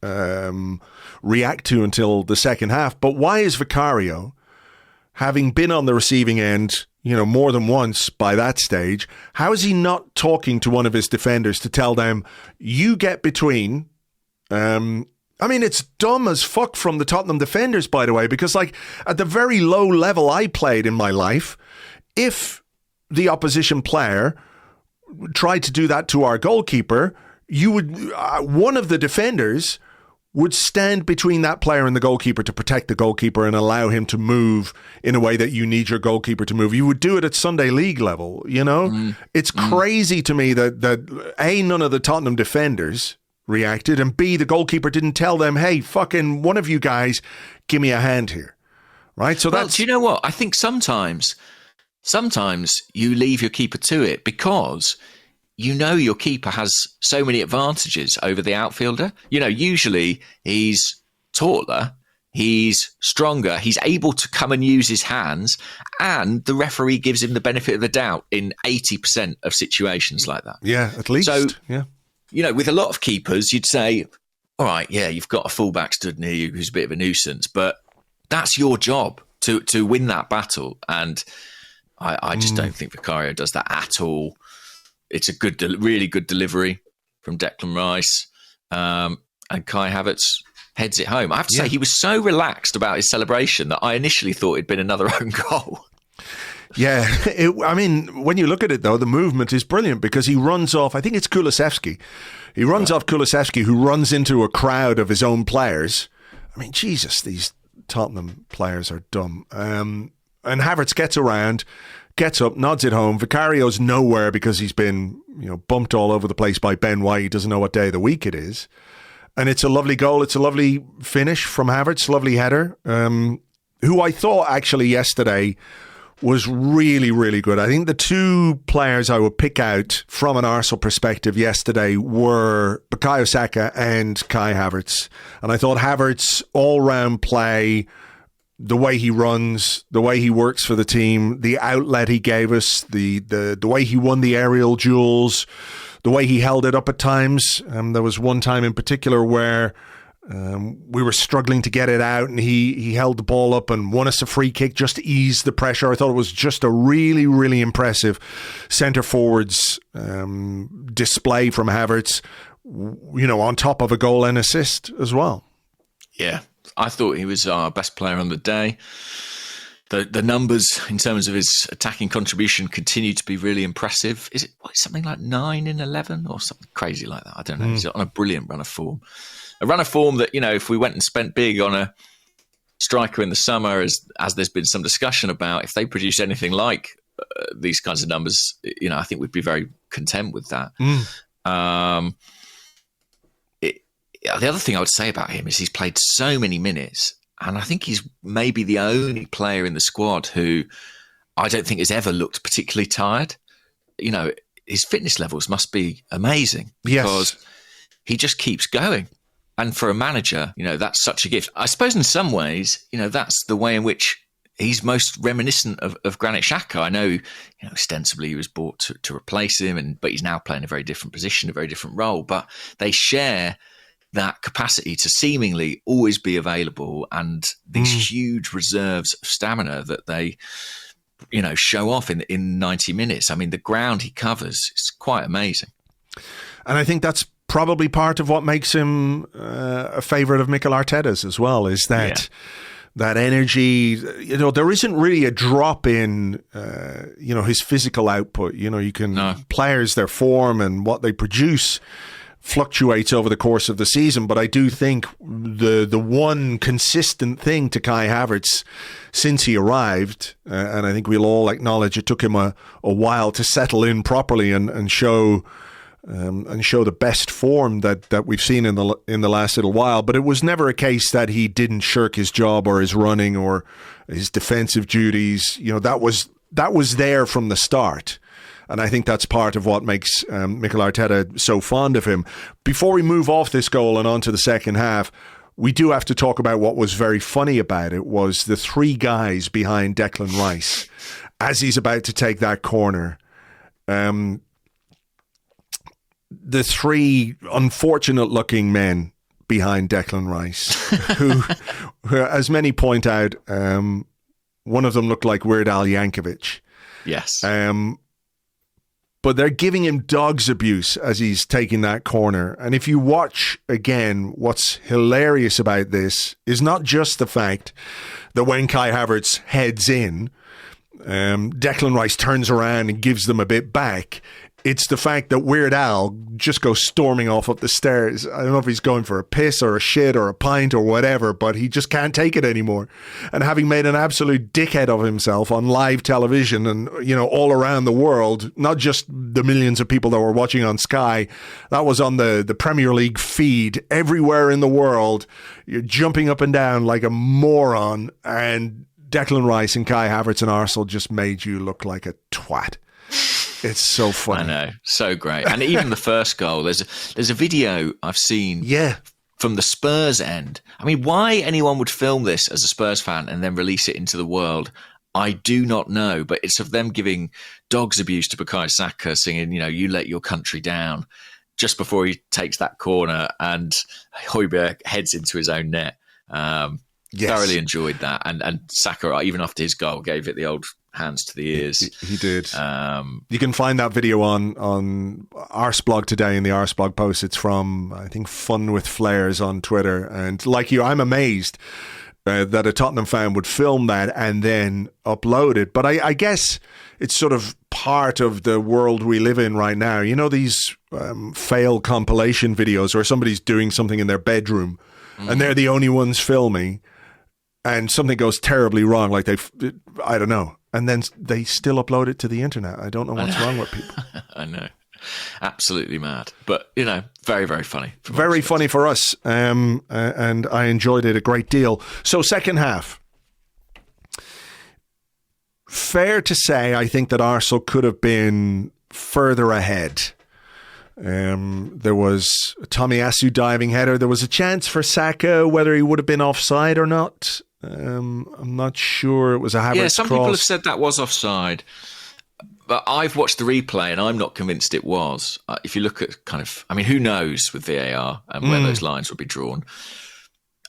react to until the second half. But why is Vicario, having been on the receiving end, more than once by that stage, how is he not talking to one of his defenders to tell them, you get between... it's dumb as fuck from the Tottenham defenders, by the way, because at the very low level I played in my life, if the opposition player tried to do that to our goalkeeper, one of the defenders would stand between that player and the goalkeeper to protect the goalkeeper and allow him to move in a way that you need your goalkeeper to move. You would do it at Sunday League level, It's crazy to me that A, none of the Tottenham defenders reacted, and B, the goalkeeper didn't tell them, hey, fucking one of you guys, give me a hand here. Right? So do you know what? I think sometimes you leave your keeper to it because your keeper has so many advantages over the outfielder. Usually he's taller, he's stronger, he's able to come and use his hands, and the referee gives him the benefit of the doubt in 80% of situations like that. Yeah, at least. So, yeah. With a lot of keepers, you'd say, all right, yeah, you've got a fullback stood near you who's a bit of a nuisance, but that's your job to win that battle. And I just don't think Vicario does that at all. It's a really good delivery from Declan Rice, and Kai Havertz heads it home. I have to say, he was so relaxed about his celebration that I initially thought it'd been another own goal. Yeah, when you look at it, though, the movement is brilliant because he runs off, I think it's Kulusevski. He runs off Kulusevski, who runs into a crowd of his own players. Jesus, these Tottenham players are dumb. And Havertz gets around, gets up, nods it home. Vicario's nowhere because he's been bumped all over the place by Ben White. He doesn't know what day of the week it is. And it's a lovely goal. It's a lovely finish from Havertz, lovely header, who I thought actually yesterday was really, really good. I think the 2 players I would pick out from an Arsenal perspective yesterday were Bukayo Saka and Kai Havertz. And I thought Havertz' all-round play, the way he runs, the way he works for the team, the outlet he gave us, the way he won the aerial duels, the way he held it up at times. There was one time in particular where we were struggling to get it out, and he held the ball up and won us a free kick just to ease the pressure. I thought it was just a really, really impressive centre forwards display from Havertz, on top of a goal and assist as well. Yeah, I thought he was our best player on the day. The numbers in terms of his attacking contribution continue to be really impressive. Is it something like 9 in 11 or something crazy like that? I don't know. He's on a brilliant run of form. A run of form that, if we went and spent big on a striker in the summer, as there's been some discussion about, if they produce anything like these kinds of numbers, I think we'd be very content with that. The other thing I would say about him is he's played so many minutes And I think he's maybe the only player in the squad who I don't think has ever looked particularly tired. You know, his fitness levels must be amazing because he just keeps going. And for a manager, you know, that's such a gift. I suppose in some ways, you know, that's the way in which he's most reminiscent of Granit Xhaka. I know, you know, ostensibly he was bought to replace him, but he's now playing a very different position, a very different role. But they share that capacity to seemingly always be available and these huge reserves of stamina that they, you know, show off in 90 minutes. I mean, the ground he covers is quite amazing. And I think that's probably part of what makes him a favourite of Mikel Arteta's as well, is that that energy. You know, there isn't really a drop in, you know, his physical output. You know, you can players, their form and what they produce fluctuates over the course of the season. But I do think the one consistent thing to Kai Havertz since he arrived, and I think we'll all acknowledge it took him a while to settle in properly and show the best form that we've seen in the last little while. But it was never a case that he didn't shirk his job or his running or his defensive duties. You know, that was there from the start. And I think that's part of what makes Mikel Arteta so fond of him. Before we move off this goal and onto the second half, we do have to talk about what was very funny about it was the three guys behind Declan Rice as he's about to take that corner. The three unfortunate-looking men behind Declan Rice, who, as many point out, one of them looked like Weird Al Yankovic. Yes. But they're giving him dog's abuse as he's taking that corner. And if you watch again, what's hilarious about this is not just the fact that when Kai Havertz heads in, Declan Rice turns around and gives them a bit back. It's the fact that Weird Al just goes storming off up the stairs. I don't know if he's going for a piss or a shit or a pint or whatever, but he just can't take it anymore. And having made an absolute dickhead of himself on live television and, you know, all around the world, not just the millions of people that were watching on Sky, that was on the Premier League feed everywhere in the world. You're jumping up and down like a moron, and Declan Rice and Kai Havertz and Arsenal just made you look like a twat. It's so funny. I know, so great. And even the first goal, there's a video I've seen from the Spurs end. I mean, why anyone would film this as a Spurs fan and then release it into the world, I do not know. But it's of them giving dog's abuse to Bukayo Saka, singing, you know, "You let your country down," just before he takes that corner and Højbjerg heads into his own net. Thoroughly enjoyed that. And Saka, even after his goal, gave it the old hands to the ears. He did. You can find that video on Arseblog today in the Arseblog post. It's from, I think, Fun with Flares on Twitter. And like you, I'm amazed that a Tottenham fan would film that and then upload it. But I guess it's sort of part of the world we live in right now. You know, these fail compilation videos where somebody's doing something in their bedroom and they're the only ones filming and something goes terribly wrong, like I don't know. And then they still upload it to the internet. I don't know what's wrong with people. I know. Absolutely mad. But, you know, very, very funny. Very funny for us. And I enjoyed it a great deal. So second half. Fair to say, I think that Arsenal could have been further ahead. There was a Tomiyasu diving header. There was a chance for Saka, whether he would have been offside or not. I'm not sure. It was a Havertz cross. Yeah, some people have said that was offside, but I've watched the replay and I'm not convinced it was. If you look at kind of, I mean, who knows with VAR and where those lines would be drawn.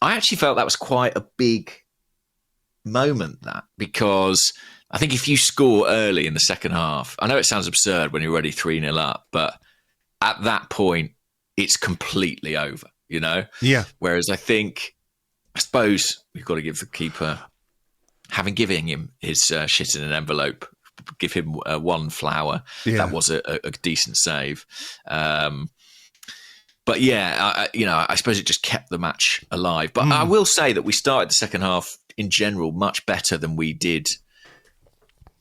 I actually felt that was quite a big moment, that, because I think if you score early in the second half, I know it sounds absurd when you're already 3-0 up, but at that point, it's completely over, you know? Yeah. Whereas I suppose we've got to give the keeper, having given him his shit in an envelope, give him one flower. Yeah. That was a decent save. But yeah, I suppose it just kept the match alive. But I will say that we started the second half in general much better than we did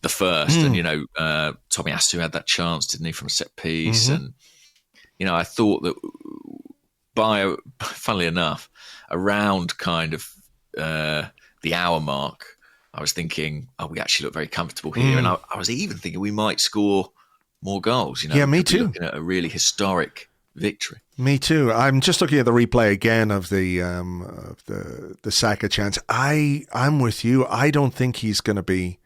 the first. And, you know, Tomiyasu had that chance, didn't he, from a set piece. And, you know, I thought that funnily enough, around kind of the hour mark, I was thinking, we actually look very comfortable here. And I was even thinking we might score more goals. Yeah, me too. Looking at a really historic victory. Me too. I'm just looking at the replay again of the Saka chance. I'm with you. I don't think he's going to be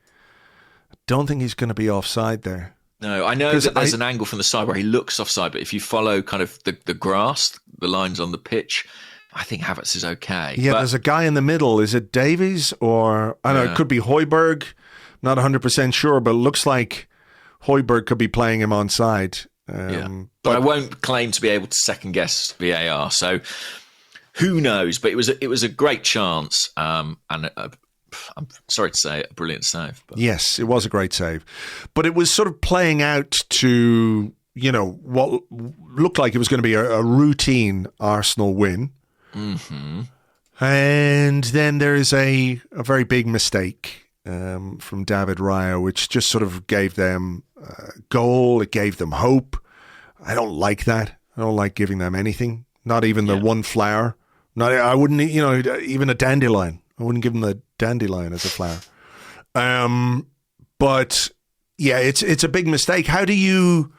offside there. No, I know that there's an angle from the side where he looks offside, but if you follow kind of the grass, the lines on the pitch, I think Havertz is okay. Yeah, there's a guy in the middle. Is it Davies or I don't know? It could be Højbjerg. Not 100% sure, but it looks like Højbjerg could be playing him onside. But I won't claim to be able to second guess VAR. So who knows? But it was a great chance, and I'm sorry to say, a brilliant save. But. Yes, it was a great save, but it was sort of playing out to what looked like it was going to be a routine Arsenal win. Mm-hmm. And then there's a very big mistake from David Raya, which just sort of gave them a goal. It gave them hope. I don't like that. I don't like giving them anything, not even the one flower. I wouldn't, even a dandelion. I wouldn't give them the dandelion as a flower. But yeah, it's a big mistake. How do you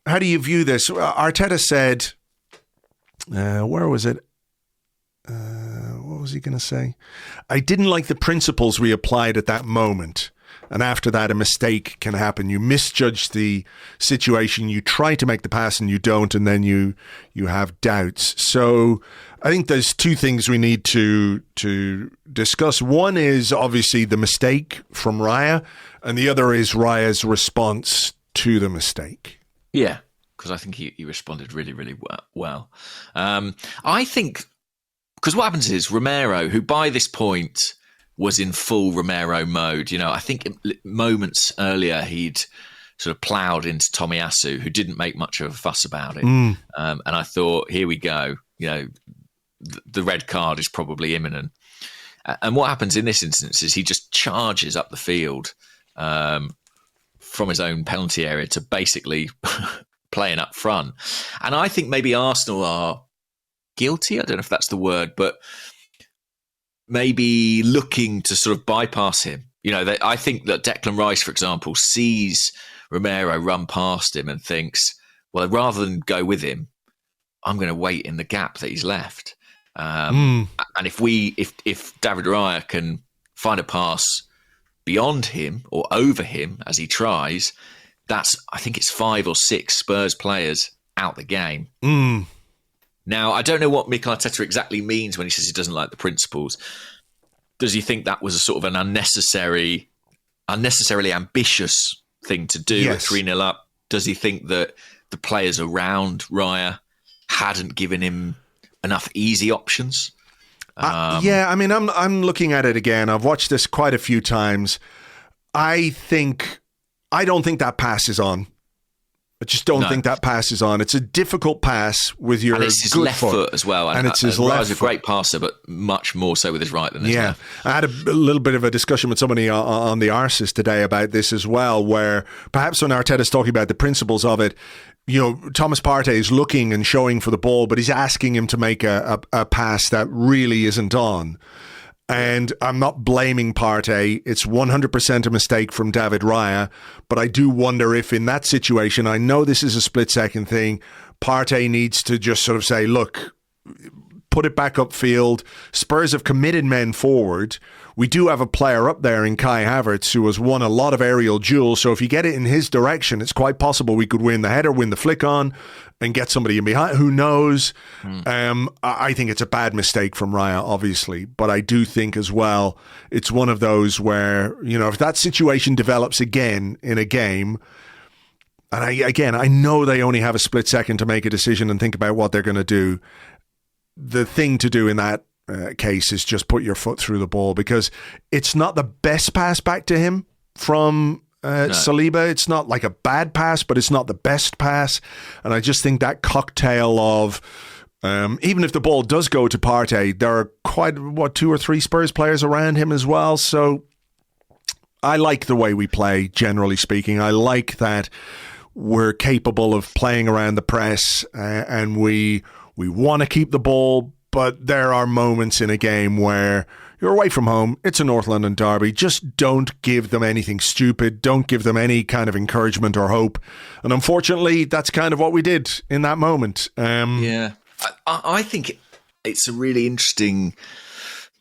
view this? Arteta said, where was it? What was he going to say? I didn't like the principles we applied at that moment. And after that, a mistake can happen. You misjudge the situation. You try to make the pass and you don't. And then you have doubts. So I think there's two things we need to discuss. One is obviously the mistake from Raya. And the other is Raya's response to the mistake. Yeah. Because I think he responded really, really well. I think, because what happens is Romero, who by this point was in full Romero mode, I think moments earlier he'd sort of ploughed into Tomiyasu, who didn't make much of a fuss about it. And I thought, here we go. The red card is probably imminent. And what happens in this instance is he just charges up the field from his own penalty area to basically playing up front. And I think maybe Arsenal are guilty, I don't know if that's the word, but maybe looking to sort of bypass him. I think that Declan Rice, for example, sees Romero run past him and thinks, well, rather than go with him, I'm going to wait in the gap that he's left. And if David Raya can find a pass beyond him or over him as he tries, I think it's 5 or 6 Spurs players out the game. Now, I don't know what Mikel Arteta exactly means when he says he doesn't like the principles. Does he think that was a sort of an unnecessarily ambitious thing to do at 3-0 up? Does he think that the players around Raya hadn't given him enough easy options? I'm looking at it again. I've watched this quite a few times. I don't think that pass is on. I just don't think that pass is on. It's a difficult pass with your and it's his good left foot as well. And it's his left foot. He's a great passer, but much more so with his right than his left. I had a little bit of a discussion with somebody on the Arsecast today about this as well, where perhaps when Arteta's talking about the principles of it, Thomas Partey is looking and showing for the ball, but he's asking him to make a pass that really isn't on. And I'm not blaming Partey. It's 100% a mistake from David Raya. But I do wonder if in that situation, I know this is a split-second thing, Partey needs to just sort of say, look, put it back upfield. Spurs have committed men forward. We do have a player up there in Kai Havertz who has won a lot of aerial duels. So if you get it in his direction, it's quite possible we could win the header, win the flick on, and get somebody in behind. Who knows? I think it's a bad mistake from Raya, obviously. But I do think as well, it's one of those where, if that situation develops again in a game, and I know they only have a split second to make a decision and think about what they're going to do. The thing to do in that case is just put your foot through the ball, because it's not the best pass back to him from Saliba. It's not like a bad pass, but it's not the best pass. And I just think that cocktail of, even if the ball does go to Partey, there are quite, 2 or 3 Spurs players around him as well. So I like the way we play, generally speaking. I like that we're capable of playing around the press and we want to keep the ball But there are moments in a game where you're away from home. It's a North London derby. Just don't give them anything stupid. Don't give them any kind of encouragement or hope. And unfortunately, that's kind of what we did in that moment. I think it's a really interesting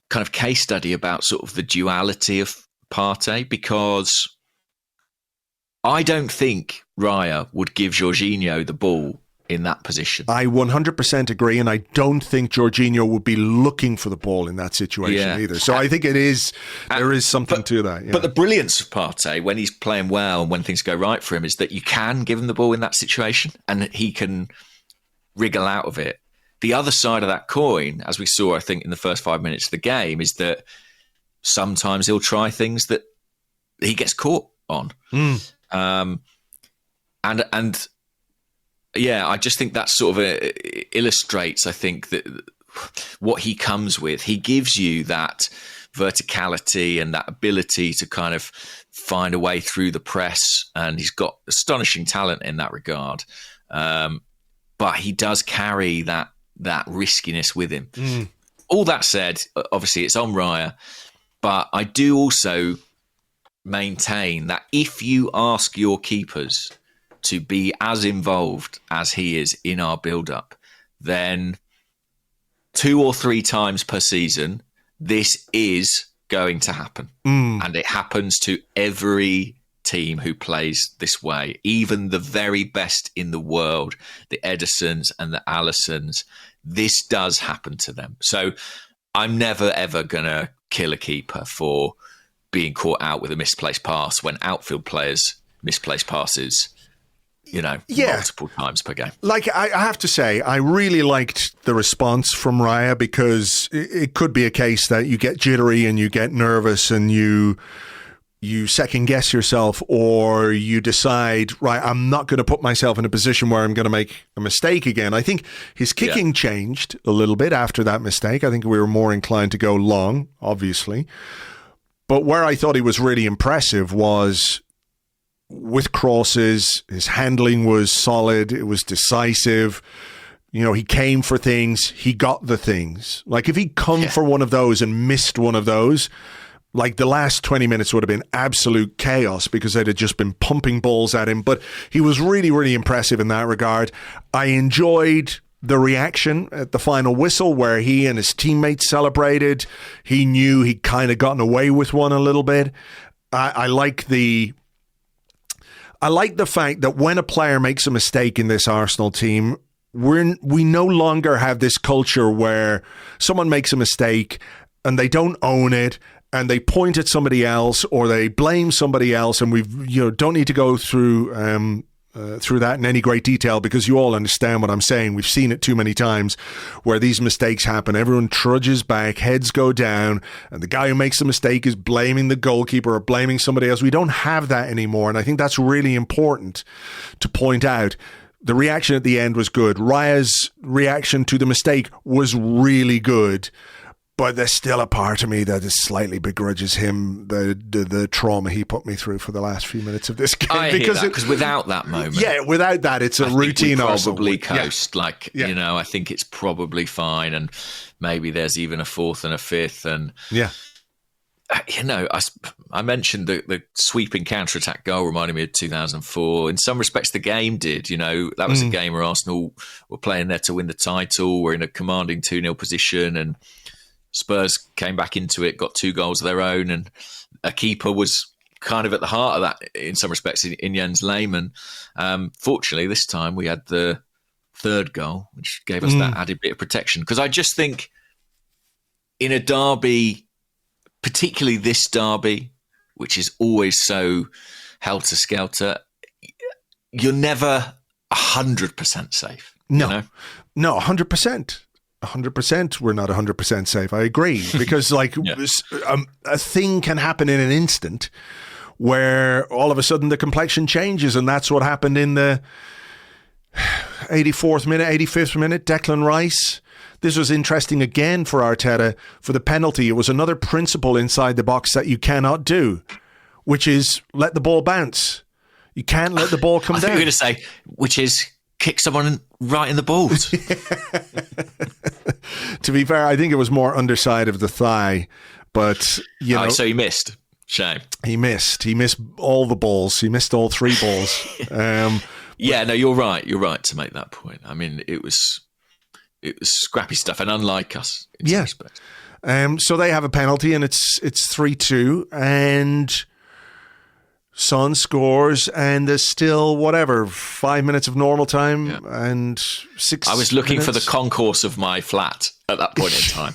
kind of case study about sort of the duality of Partey, because I don't think Raya would give Jorginho the ball in that position. I 100% agree, and I don't think Jorginho would be looking for the ball in that situation either. So I think there is something to that. Yeah. But the brilliance of Partey, when he's playing well and when things go right for him, is that you can give him the ball in that situation and he can wriggle out of it. The other side of that coin, as we saw, I think, in the first 5 minutes of the game, is that sometimes he'll try things that he gets caught on. I just think that sort of illustrates, I think, that what he comes with. He gives you that verticality and that ability to kind of find a way through the press, and he's got astonishing talent in that regard. But he does carry that riskiness with him. All that said, obviously it's on Raya, but I do also maintain that if you ask your keepers to be as involved as he is in our build-up, then 2 or 3 times per season, this is going to happen. And it happens to every team who plays this way, even the very best in the world, the Edersons and the Alissons. This does happen to them. So I'm never, ever going to kill a keeper for being caught out with a misplaced pass when outfield players misplace passes, multiple times per game. Like, I have to say, I really liked the response from Raya, because it could be a case that you get jittery and you get nervous and you second guess yourself, or you decide, right, I'm not going to put myself in a position where I'm going to make a mistake again. I think his kicking changed a little bit after that mistake. I think we were more inclined to go long, obviously. But where I thought he was really impressive was with crosses. His handling was solid. It was decisive. He came for things. He got the things. Like, if he'd come for one of those and missed one of those, like, the last 20 minutes would have been absolute chaos, because they'd have just been pumping balls at him. But he was really, really impressive in that regard. I enjoyed the reaction at the final whistle, where he and his teammates celebrated. He knew he'd kind of gotten away with one a little bit. I like the fact that when a player makes a mistake in this Arsenal team, we no longer have this culture where someone makes a mistake and they don't own it, and they point at somebody else or they blame somebody else, and we don't need to go through that in any great detail, because you all understand what I'm saying. We've seen it too many times where these mistakes happen. Everyone trudges back, heads go down, and the guy who makes the mistake is blaming the goalkeeper or blaming somebody else. We don't have that anymore, and I think that's really important to point out. The reaction at the end was good. Raya's reaction to the mistake was really good. But there's still a part of me that slightly begrudges him the trauma he put me through for the last few minutes of this game. Because without that moment, without that, it's a routine. Probably coast. I think it's probably fine, and maybe there's even a 4th and a 5th, and I mentioned the sweeping counter-attack goal reminded me of 2004. In some respects, the game did. That was a game where Arsenal were playing there to win the title. We're in a commanding 2-0 position, and Spurs came back into it, got 2 goals of their own, and a keeper was kind of at the heart of that in some respects in Jens Lehmann. Fortunately, this time we had the 3rd goal, which gave us that added bit of protection. Because I just think in a derby, particularly this derby, which is always so helter-skelter, you're never 100% safe. No, 100%. 100%, we're not 100% safe. I agree, because a thing can happen in an instant where all of a sudden the complexion changes, and that's what happened in the 84th minute, 85th minute. Declan Rice. This was interesting again for Arteta for the penalty. It was another principle inside the box that you cannot do, which is let the ball bounce. You can't let the ball come down. I was going to say, which is kick someone right in the balls. To be fair, I think it was more underside of the thigh, but you know, so he missed. Shame. He missed all the balls. He missed all 3 balls. Yeah, no, you're right. You're right to make that point. I mean, it was scrappy stuff, and unlike us in some respects. So they have a penalty, and it's 3-2, and Son scores, and there's still 5 minutes of normal time, and 6. I was looking minutes. for the concourse of my flat at that point in time.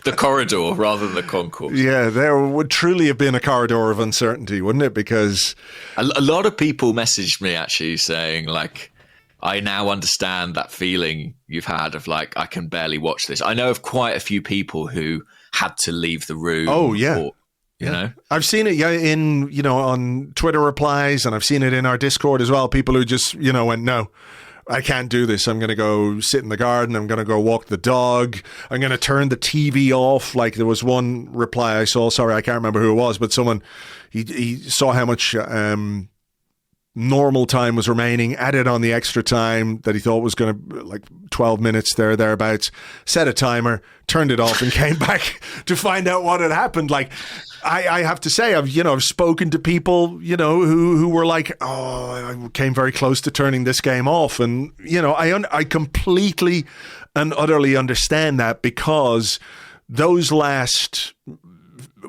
The corridor rather than the concourse. Yeah, there would truly have been a corridor of uncertainty, wouldn't it? Because a lot of people messaged me actually saying, like, I now understand that feeling you've had of like, I can barely watch this. I know of quite a few people who had to leave the room. Oh, yeah. Or, you know, I've seen it in, on Twitter replies, and I've seen it in our Discord as well. People who just, went, no, I can't do this. I'm going to go sit in the garden. I'm going to go walk the dog. I'm going to turn the TV off. Like there was one reply I saw. Sorry, I can't remember who it was, but someone, he saw how much normal time was remaining, added on the extra time that he thought was going to, like 12 minutes thereabouts, set a timer, turned it off and came back to find out what had happened. Like, I have to say, I've spoken to people, who were like, oh, I came very close to turning this game off. And, I completely and utterly understand that, because those last,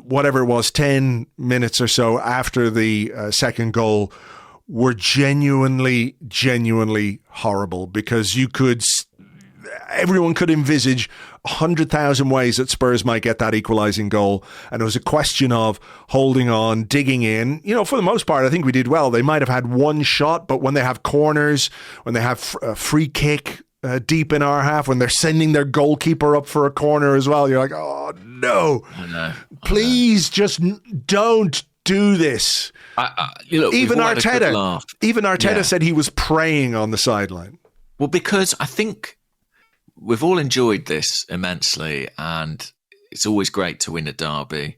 whatever it was, 10 minutes or so after the second goal were genuinely horrible, because everyone could envisage 100,000 ways that Spurs might get that equalising goal. And it was a question of holding on, digging in. For the most part, I think we did well. They might have had one shot, but when they have corners, when they have a free kick deep in our half, when they're sending their goalkeeper up for a corner as well, you're like, oh, no. I know. Please just don't do this. Even Arteta said he was praying on the sideline. Well, because I think we've all enjoyed this immensely, and it's always great to win a derby.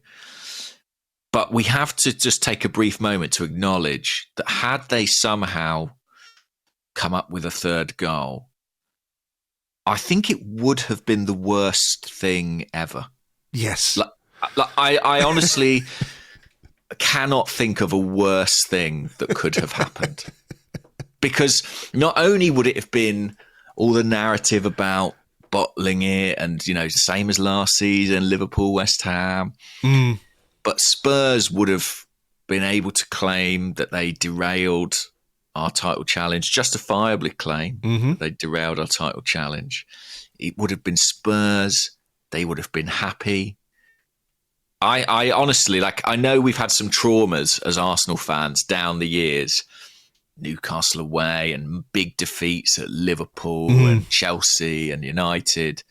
But we have to just take a brief moment to acknowledge that had they somehow come up with a third goal, I think it would have been the worst thing ever. Yes. I honestly cannot think of a worse thing that could have happened. Because not only would it have been all the narrative about bottling it and, same as last season, Liverpool, West Ham, but Spurs would have been able to claim that they derailed our title challenge, justifiably claim they derailed our title challenge. It would have been Spurs. They would have been happy. I honestly, I know we've had some traumas as Arsenal fans down the years. Newcastle away and big defeats at Liverpool and Chelsea and United.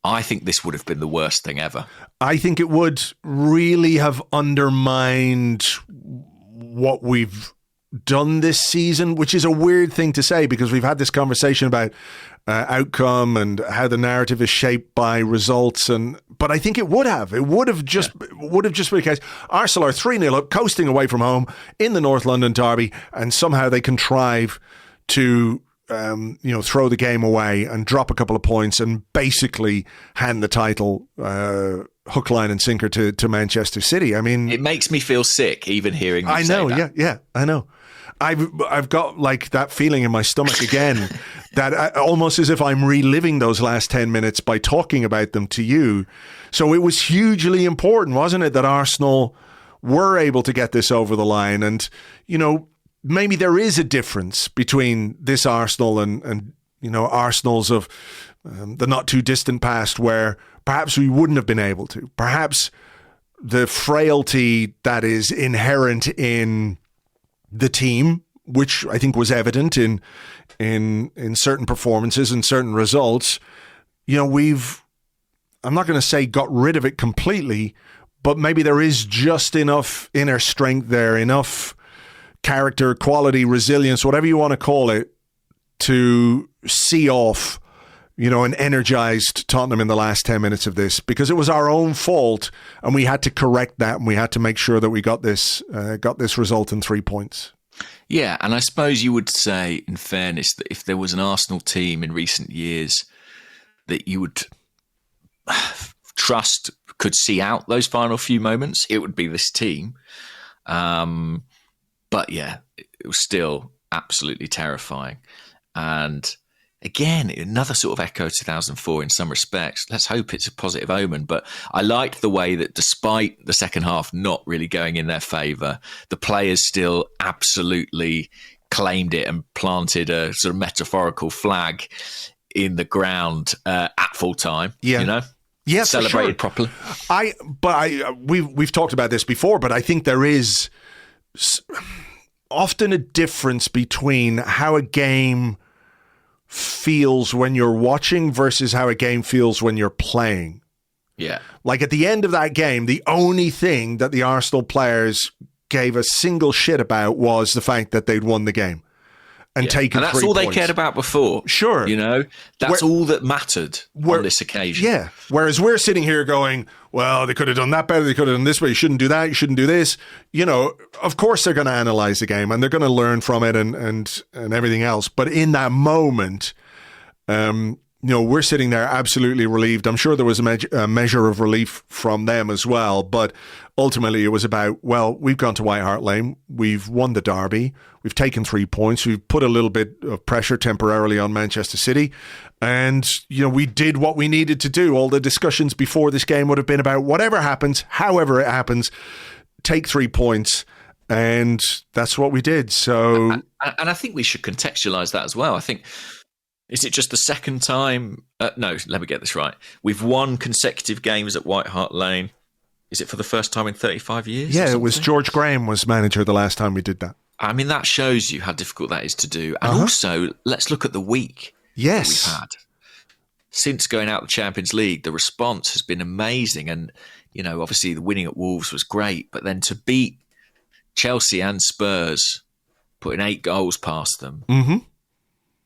I think this would have been the worst thing ever. I think it would really have undermined what we've done this season, which is a weird thing to say, because we've had this conversation about outcome and how the narrative is shaped by results, but I think it would have just been the case. Arsenal are 3-0 up, coasting away from home in the North London derby, and somehow they contrive to throw the game away and drop a couple of points and basically hand the title hook, line and sinker to Manchester City. I mean, it makes me feel sick even hearing you say that. Yeah, I know. I've got like that feeling in my stomach again, that almost as if I'm reliving those last 10 minutes by talking about them to you. So it was hugely important, wasn't it, that Arsenal were able to get this over the line. And, maybe there is a difference between this Arsenal and Arsenals of the not too distant past, where perhaps we wouldn't have been able to. Perhaps the frailty that is inherent in the team, which I think was evident in certain performances and certain results, I'm not going to say got rid of it completely, but maybe there is just enough inner strength there, enough character, quality, resilience, whatever you want to call it, to see off, an energized Tottenham in the last 10 minutes of this, because it was our own fault and we had to correct that, and we had to make sure that we got this result in 3 points. Yeah, and I suppose you would say, in fairness, that if there was an Arsenal team in recent years that you would trust could see out those final few moments, it would be this team. But yeah, it was still absolutely terrifying. And again, another sort of echo 2004 in some respects. Let's hope it's a positive omen. But I liked the way that despite the second half not really going in their favour, the players still absolutely claimed it and planted a sort of metaphorical flag in the ground at full time. Yeah. You know? Yeah, celebrated for sure. properly. We've talked about this before, but I think there is often a difference between how a game feels when you're watching versus how a game feels when you're playing. Yeah. Like at the end of that game, the only thing that the Arsenal players gave a single shit about was the fact that they'd won the game and taken 3 points. And that's all they cared about before. Sure. You know, that's all that mattered on this occasion. Yeah. Whereas we're sitting here going, well, they could have done that better. They could have done this way. You shouldn't do that. You shouldn't do this. You know, of course they're going to analyze the game and they're going to learn from it and everything else. But in that moment, you know, we're sitting there absolutely relieved. I'm sure there was a measure of relief from them as well. But ultimately, it was about, well, we've gone to White Hart Lane. We've won the derby. We've taken 3 points. We've put a little bit of pressure temporarily on Manchester City. And, you know, we did what we needed to do. All the discussions before this game would have been about whatever happens, however it happens, take 3 points. And that's what we did. So, and I think we should contextualise that as well. I think... Is it just the second time? No, let me get this right. We've won consecutive games at White Hart Lane. Is it for the first time in 35 years? Yeah, it was George Graham was manager the last time we did that. I mean, that shows you how difficult that is to do. And also, let's look at the week that we've had. Since going out of the Champions League, the response has been amazing. And, you know, obviously the winning at Wolves was great. But then to beat Chelsea and Spurs, putting 8 goals past them,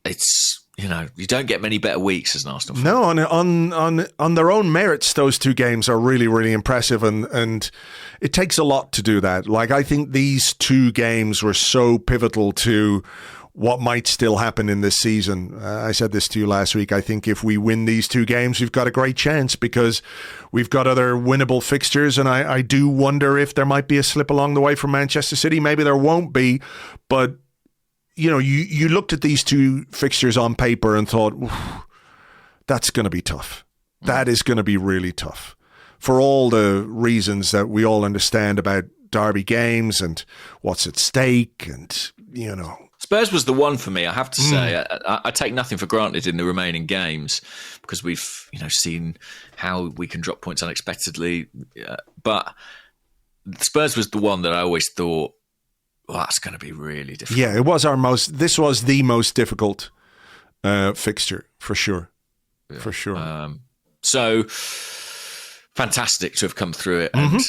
it's... You know, you don't get many better weeks as an Arsenal fan. No, on their own merits, those 2 games are really, really impressive, and it takes a lot to do that. Like, I think these 2 games were so pivotal to what might still happen in this season. I said this to you last week. I think if we win these 2 games, we've got a great chance because we've got other winnable fixtures, and I do wonder if there might be a slip along the way from Manchester City. Maybe there won't be, but you know, you looked at these 2 fixtures on paper and thought, that's going to be tough. That is going to be really tough for all the reasons that we all understand about derby games and what's at stake. And, you know, Spurs was the one for me, I have to say. I take nothing for granted in the remaining games because we've, you know, seen how we can drop points unexpectedly. But Spurs was the one that I always thought, well, that's going to be really difficult. Yeah, this was the most difficult fixture, for sure. Yeah. For sure. So, fantastic to have come through it. And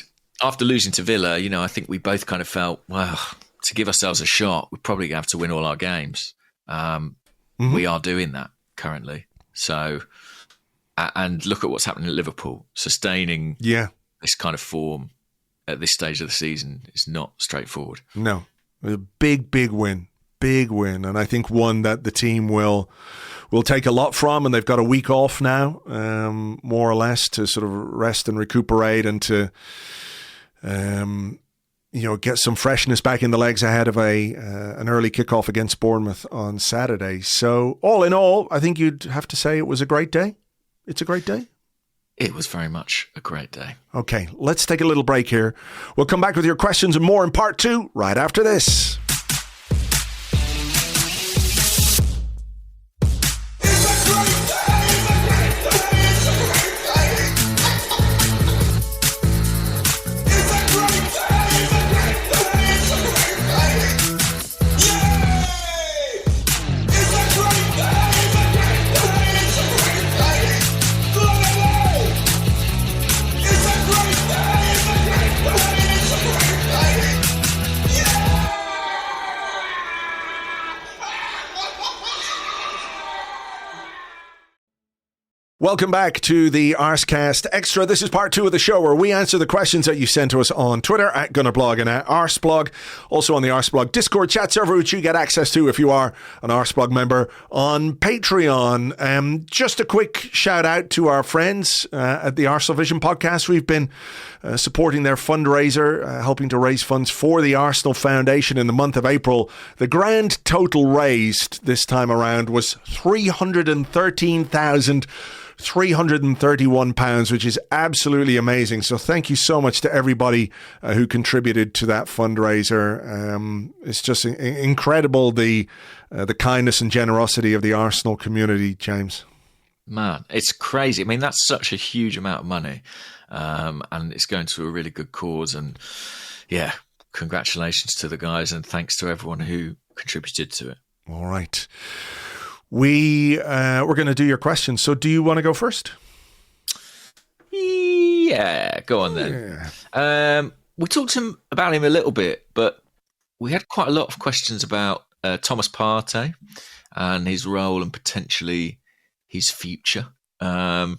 after losing to Villa, you know, I think we both kind of felt, well, to give ourselves a shot, we're probably going to have to win all our games. We are doing that currently. So, and look at what's happening at Liverpool. Sustaining this kind of form at this stage of the season is not straightforward. No. A big win. Big win. And I think one that the team will take a lot from, and they've got a week off now, more or less, to sort of rest and recuperate and to you know, get some freshness back in the legs ahead of an early kickoff against Bournemouth on Saturday. So all in all, I think you'd have to say it was a great day. It's a great day. It was very much a great day. Okay, let's take a little break here. We'll come back with your questions and more in part 2 right after this. Welcome back to the Arsecast Extra. This is part 2 of the show where we answer the questions that you sent to us on Twitter at Gunnerblog and at Arseblog. Also on the Arseblog Discord chat server, which you get access to if you are an Arseblog member on Patreon. Just a quick shout out to our friends at the Arsenal Vision podcast. We've been supporting their fundraiser, helping to raise funds for the Arsenal Foundation in the month of April. The grand total raised this time around was £313,331, which is absolutely amazing. So thank you so much to everybody who contributed to that fundraiser. It's just incredible the kindness and generosity of the Arsenal community, James. Man, it's crazy. I mean, that's such a huge amount of money, and it's going to a really good cause. And yeah, congratulations to the guys, and thanks to everyone who contributed to it. All right. We're going to do your questions. So do you want to go first? Yeah, go on then. Yeah. We talked about him a little bit, but we had quite a lot of questions about Thomas Partey and his role and potentially his future. So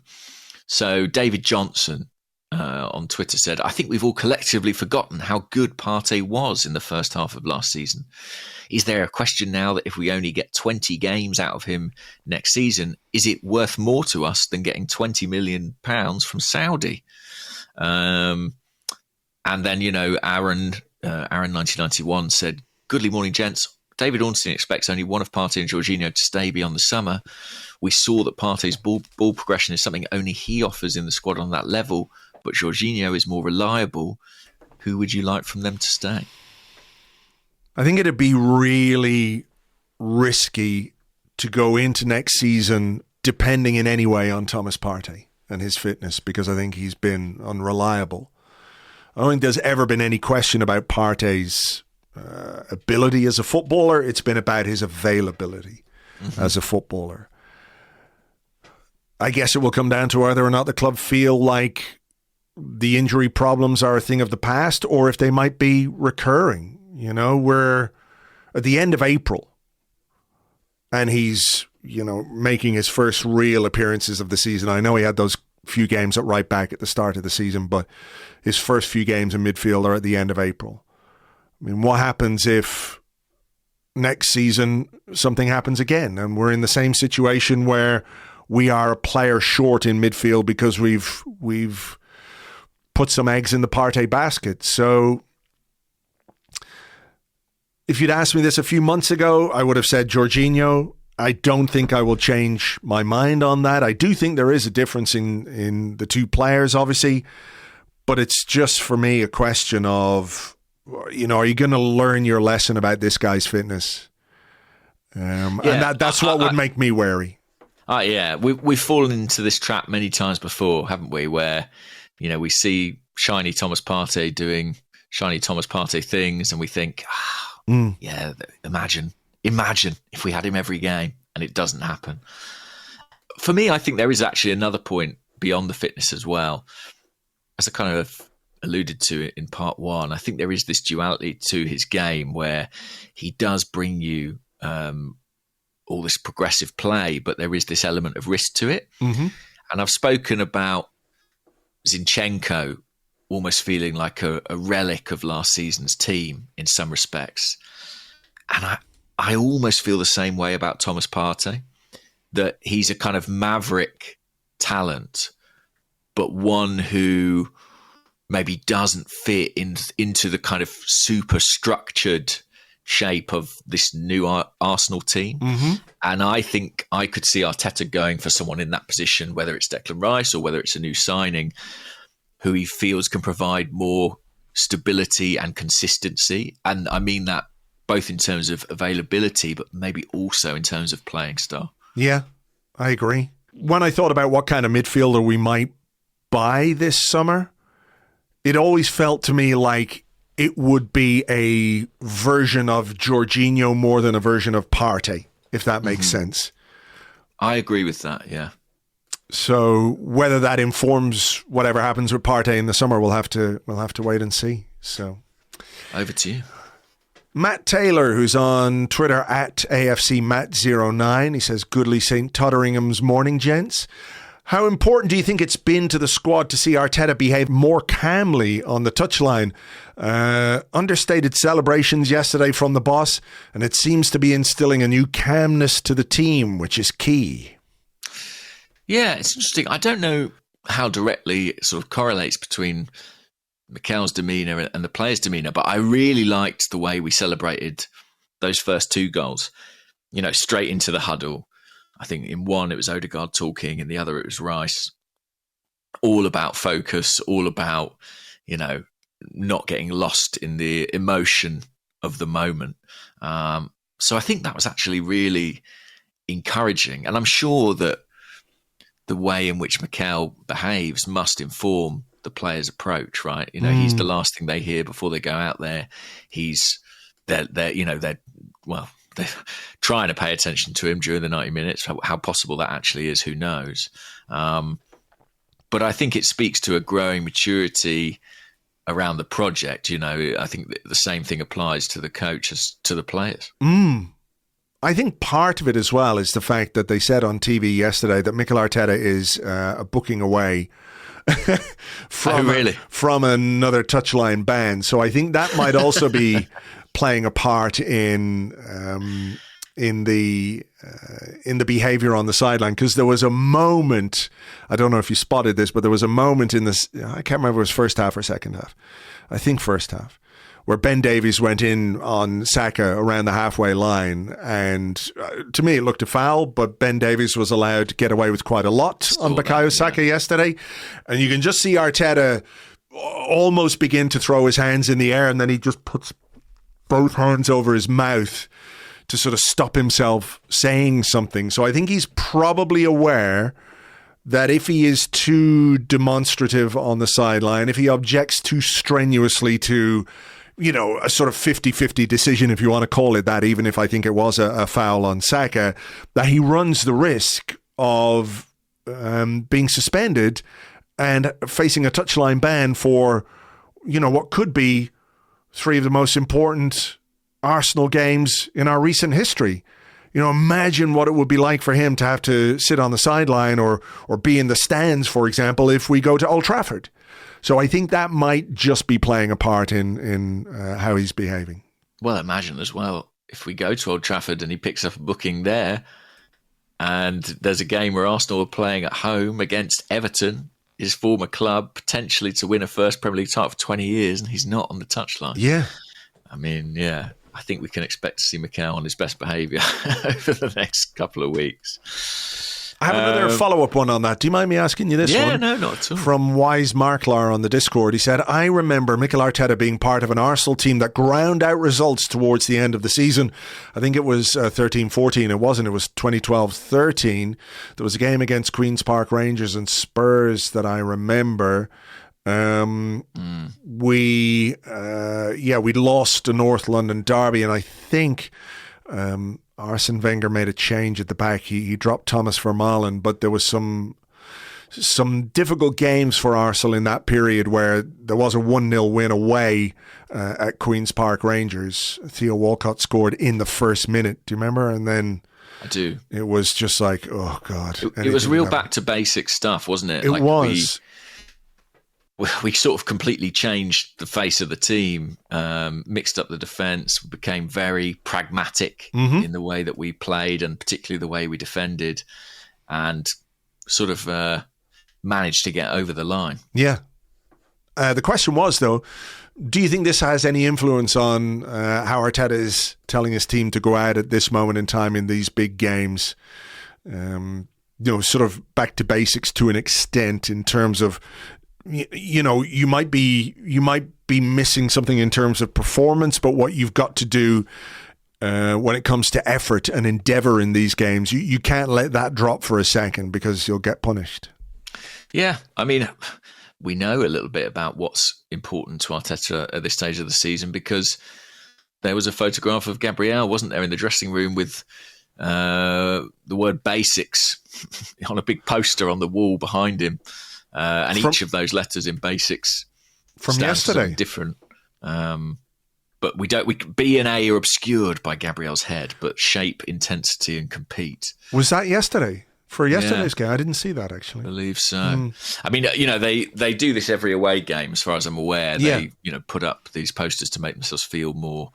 David Johnson on Twitter said, I think we've all collectively forgotten how good Partey was in the first half of last season. Is there a question now that if we only get 20 games out of him next season, is it worth more to us than getting £20 million from Saudi? And then, Aaron 1991 said, Goodly morning, gents. David Ornstein expects only one of Partey and Jorginho to stay beyond the summer. We saw that Partey's ball progression is something only he offers in the squad on that level, but Jorginho is more reliable. Who would you like from them to stay? I think it'd be really risky to go into next season depending in any way on Thomas Partey and his fitness, because I think he's been unreliable. I don't think there's ever been any question about Partey's ability as a footballer. It's been about his availability as a footballer. I guess it will come down to whether or not the club feel like the injury problems are a thing of the past or if they might be recurring. We're at the end of April and he's, making his first real appearances of the season. I know he had those few games at right back at the start of the season, but his first few games in midfield are at the end of April. I mean, what happens if next season something happens again and we're in the same situation where we are a player short in midfield because we've put some eggs in the Partey basket? So if you'd asked me this a few months ago, I would have said Jorginho. I don't think I will change my mind on that. I do think there is a difference in the two players, obviously, but it's just for me a question of, are you going to learn your lesson about this guy's fitness? And that's what would make me wary. Yeah, we've fallen into this trap many times before, haven't we? Where, we see shiny Thomas Partey doing shiny Thomas Partey things and we think, yeah, imagine if we had him every game, and it doesn't happen. For me, I think there is actually another point beyond the fitness as well. As I kind of alluded to it in part 1, I think there is this duality to his game where he does bring you all this progressive play, but there is this element of risk to it. Mm-hmm. And I've spoken about Zinchenko almost feeling like a relic of last season's team in some respects. And I almost feel the same way about Thomas Partey, that he's a kind of maverick talent, but one who maybe doesn't fit into the kind of super structured shape of this new Arsenal team. Mm-hmm. And I think I could see Arteta going for someone in that position, whether it's Declan Rice or whether it's a new signing, who he feels can provide more stability and consistency. And I mean that both in terms of availability, but maybe also in terms of playing style. Yeah, I agree. When I thought about what kind of midfielder we might buy this summer, it always felt to me like it would be a version of Jorginho more than a version of Partey, if that makes sense. I agree with that, yeah. So whether that informs whatever happens with Partey in the summer, we'll have to wait and see. So over to you. Matt Taylor, who's on Twitter at AFCMatt09, he says, Goodly St. Totteringham's morning, gents. How important do you think it's been to the squad to see Arteta behave more calmly on the touchline? Understated celebrations yesterday from the boss, and it seems to be instilling a new calmness to the team, which is key. Yeah, it's interesting. I don't know how directly it sort of correlates between Mikel's demeanour and the players' demeanour, but I really liked the way we celebrated those first 2 goals, straight into the huddle. I think in one, it was Odegaard talking. In the other, it was Rice. All about focus, all about, not getting lost in the emotion of the moment. So I think that was actually really encouraging. And I'm sure that the way in which Mikel behaves must inform the players' approach, right? He's the last thing they hear before they go out there. They're trying to pay attention to him during the 90 minutes. How possible that actually is, who knows? But I think it speaks to a growing maturity around the project. I think the same thing applies to the coach as to the players. I think part of it as well is the fact that they said on TV yesterday that Mikel Arteta is a booking away from another touchline ban. So I think that might also be playing a part in the behaviour on the sideline, because there was a moment, I don't know if you spotted this, but there was a moment in this, I can't remember if it was first half or second half, I think first half, where Ben Davies went in on Saka around the halfway line, and to me it looked a foul, but Ben Davies was allowed to get away with quite a lot on Bukayo Saka yesterday, and you can just see Arteta almost begin to throw his hands in the air, and then he just puts both hands over his mouth to sort of stop himself saying something. So I think he's probably aware that if he is too demonstrative on the sideline, if he objects too strenuously to, a sort of 50-50 decision, if you want to call it that, even if I think it was a foul on Saka, that he runs the risk of being suspended and facing a touchline ban for, what could be 3 of the most important Arsenal games in our recent history. Imagine what it would be like for him to have to sit on the sideline or be in the stands, for example, if we go to Old Trafford. So I think that might just be playing a part in how he's behaving. Well, imagine as well, if we go to Old Trafford and he picks up a booking there, and there's a game where Arsenal are playing at home against Everton, his former club, potentially to win a first Premier League title for 20 years, and he's not on the touchline. Yeah. I think we can expect to see Mikel on his best behaviour over the next couple of weeks. I have another follow-up one on that. Do you mind me asking you this one? Yeah, no, not at all. From Wise Marklar on the Discord, he said, I remember Mikel Arteta being part of an Arsenal team that ground out results towards the end of the season. I think it was 13-14. It wasn't. It was 2012-13. There was a game against Queen's Park Rangers and Spurs that I remember. We lost the North London derby, and I think Arsene Wenger made a change at the back. He dropped Thomas Vermaelen, but there was some difficult games for Arsenal in that period where there was a 1-0 win away at Queen's Park Rangers. Theo Walcott scored in the first minute. Do you remember? And then I do. It was just like, oh God. It was real back to basic stuff, wasn't it? It was. We sort of completely changed the face of the team, mixed up the defence, became very pragmatic in the way that we played and particularly the way we defended, and sort of managed to get over the line. Yeah. The question was, though, do you think this has any influence on how Arteta is telling his team to go out at this moment in time in these big games? Sort of back to basics to an extent in terms of, you might be missing something in terms of performance, but what you've got to do when it comes to effort and endeavour in these games, you can't let that drop for a second because you'll get punished. Yeah, I mean, we know a little bit about what's important to Arteta at this stage of the season because there was a photograph of Gabriel, wasn't there, in the dressing room with the word basics on a big poster on the wall behind him. And each of those letters in basics from yesterday different. But B and A are obscured by Gabriel's head, but shape, intensity, and compete. Was that yesterday? for yesterday's game. I didn't see that, actually. I believe so. I mean, they do this every away game, as far as I'm aware. They, put up these posters to make themselves feel more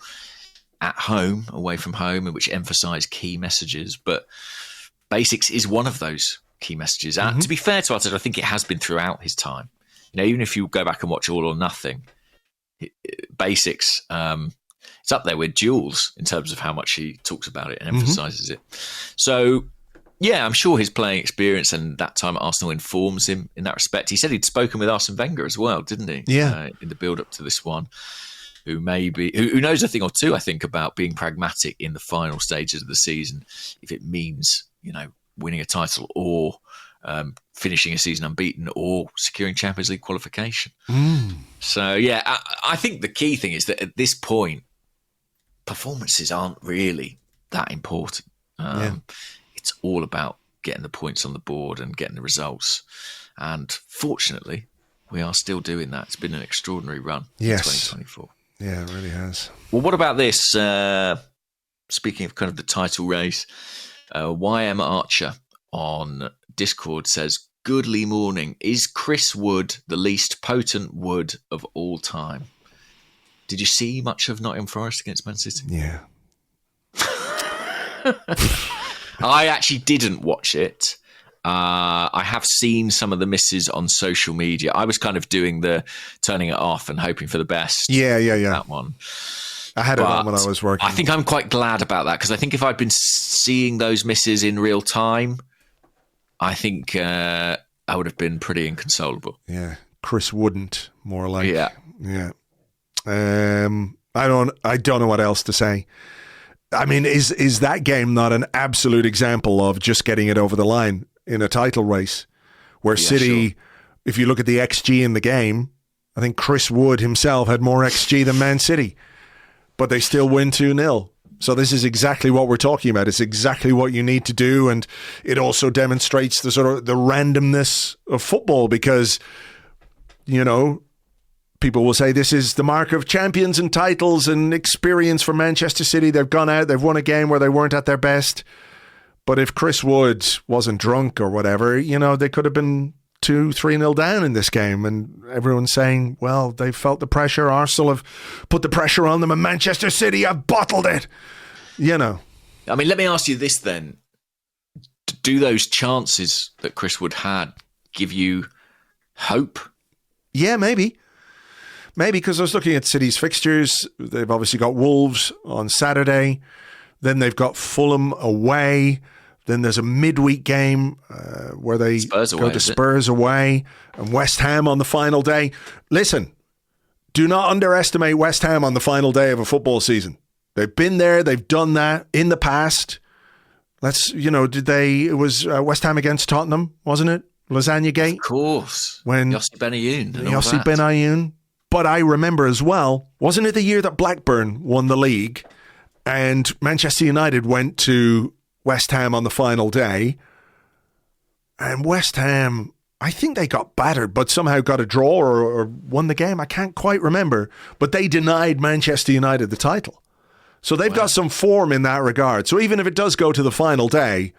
at home, away from home, and which emphasise key messages. But basics is one of those key messages. And to be fair to Arteta, I think it has been throughout his time. Even if you go back and watch All or Nothing, basics, it's up there with Jules in terms of how much he talks about it and emphasises it. So, yeah, I'm sure his playing experience and that time at Arsenal informs him in that respect. He said he'd spoken with Arsene Wenger as well, didn't he? Yeah. In the build-up to this one, who knows a thing or two, I think, about being pragmatic in the final stages of the season, if it means, winning a title or finishing a season unbeaten or securing Champions League qualification. So, yeah, I think the key thing is that at this point, performances aren't really that important. It's all about getting the points on the board and getting the results. And fortunately, we are still doing that. It's been an extraordinary run in 2024. Yeah, it really has. Well, what about this? Speaking of kind of the title race, YM Archer on Discord says, "Goodly morning. Is Chris Wood the least potent Wood of all time?" Did you see much of Nottingham Forest against Man City? Yeah. I actually didn't watch it. I have seen some of the misses on social media. I was kind of doing the turning it off and hoping for the best. Yeah. That one. I had it on when I was working. I think I'm quite glad about that, because I think if I'd been seeing those misses in real time, I think I would have been pretty inconsolable. Yeah. Chris wouldn't, more like. Yeah. I don't know what else to say. I mean, is that game not an absolute example of just getting it over the line in a title race, where City, if you look at the XG in the game, I think Chris Wood himself had more XG than Man City, but they still win 2-0. So this is exactly what we're talking about. It's exactly what you need to do, and it also demonstrates the sort of the randomness of football, because, people will say this is the mark of champions and titles and experience for Manchester City. They've gone out, they've won a game where they weren't at their best. But if Chris Wood wasn't drunk or whatever, they could have been 2-3-0 down in this game. And everyone's saying, well, they felt the pressure. Arsenal have put the pressure on them, and Manchester City have bottled it. I mean, let me ask you this then. Do those chances that Chris Wood had give you hope? Yeah, maybe. Maybe, because I was looking at City's fixtures. They've obviously got Wolves on Saturday. Then they've got Fulham away. Then there's a midweek game where they go to Spurs away, and West Ham on the final day. Listen, do not underestimate West Ham on the final day of a football season. They've been there. They've done that in the past. It was West Ham against Tottenham, wasn't it? Lasagna Gate. Of course. When Yossi Yossi Benayoun. But I remember as well, wasn't it the year that Blackburn won the league and Manchester United went to West Ham on the final day? And West Ham, I think they got battered, but somehow got a draw or won the game. I can't quite remember. But they denied Manchester United the title. So they've got some form in that regard. So even if it does go to the final day,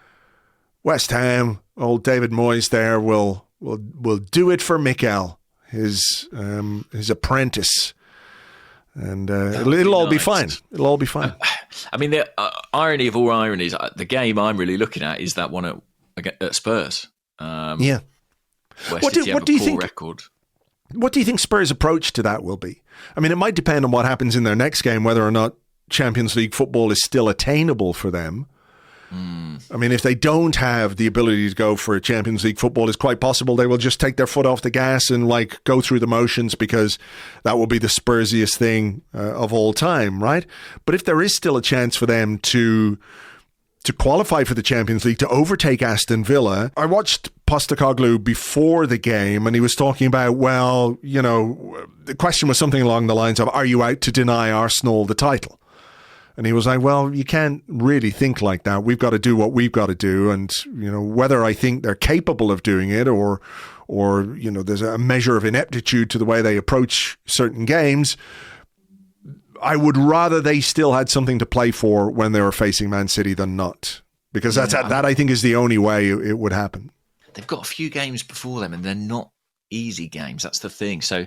West Ham, old David Moyes there, will do it for Mikel, his apprentice, and it'll all be fine. It'll all be fine. I mean, the irony of all ironies, the game I'm really looking at is that one at Spurs. Yeah. What do you think? Record. What do you think Spurs' approach to that will be? I mean, it might depend on what happens in their next game, whether or not Champions League football is still attainable for them. I mean, if they don't have the ability to go for a Champions League football, it's quite possible they will just take their foot off the gas and go through the motions, because that will be the Spursiest thing of all time, right? But if there is still a chance for them to qualify for the Champions League, to overtake Aston Villa, I watched Postecoglou before the game, and he was talking about, the question was something along the lines of, are you out to deny Arsenal the title? And he was like, well, you can't really think like that. We've got to do what we've got to do. And, whether I think they're capable of doing it or there's a measure of ineptitude to the way they approach certain games, I would rather they still had something to play for when they were facing Man City than not. because that I think is the only way it would happen. They've got a few games before them, and they're not easy games. That's the thing. So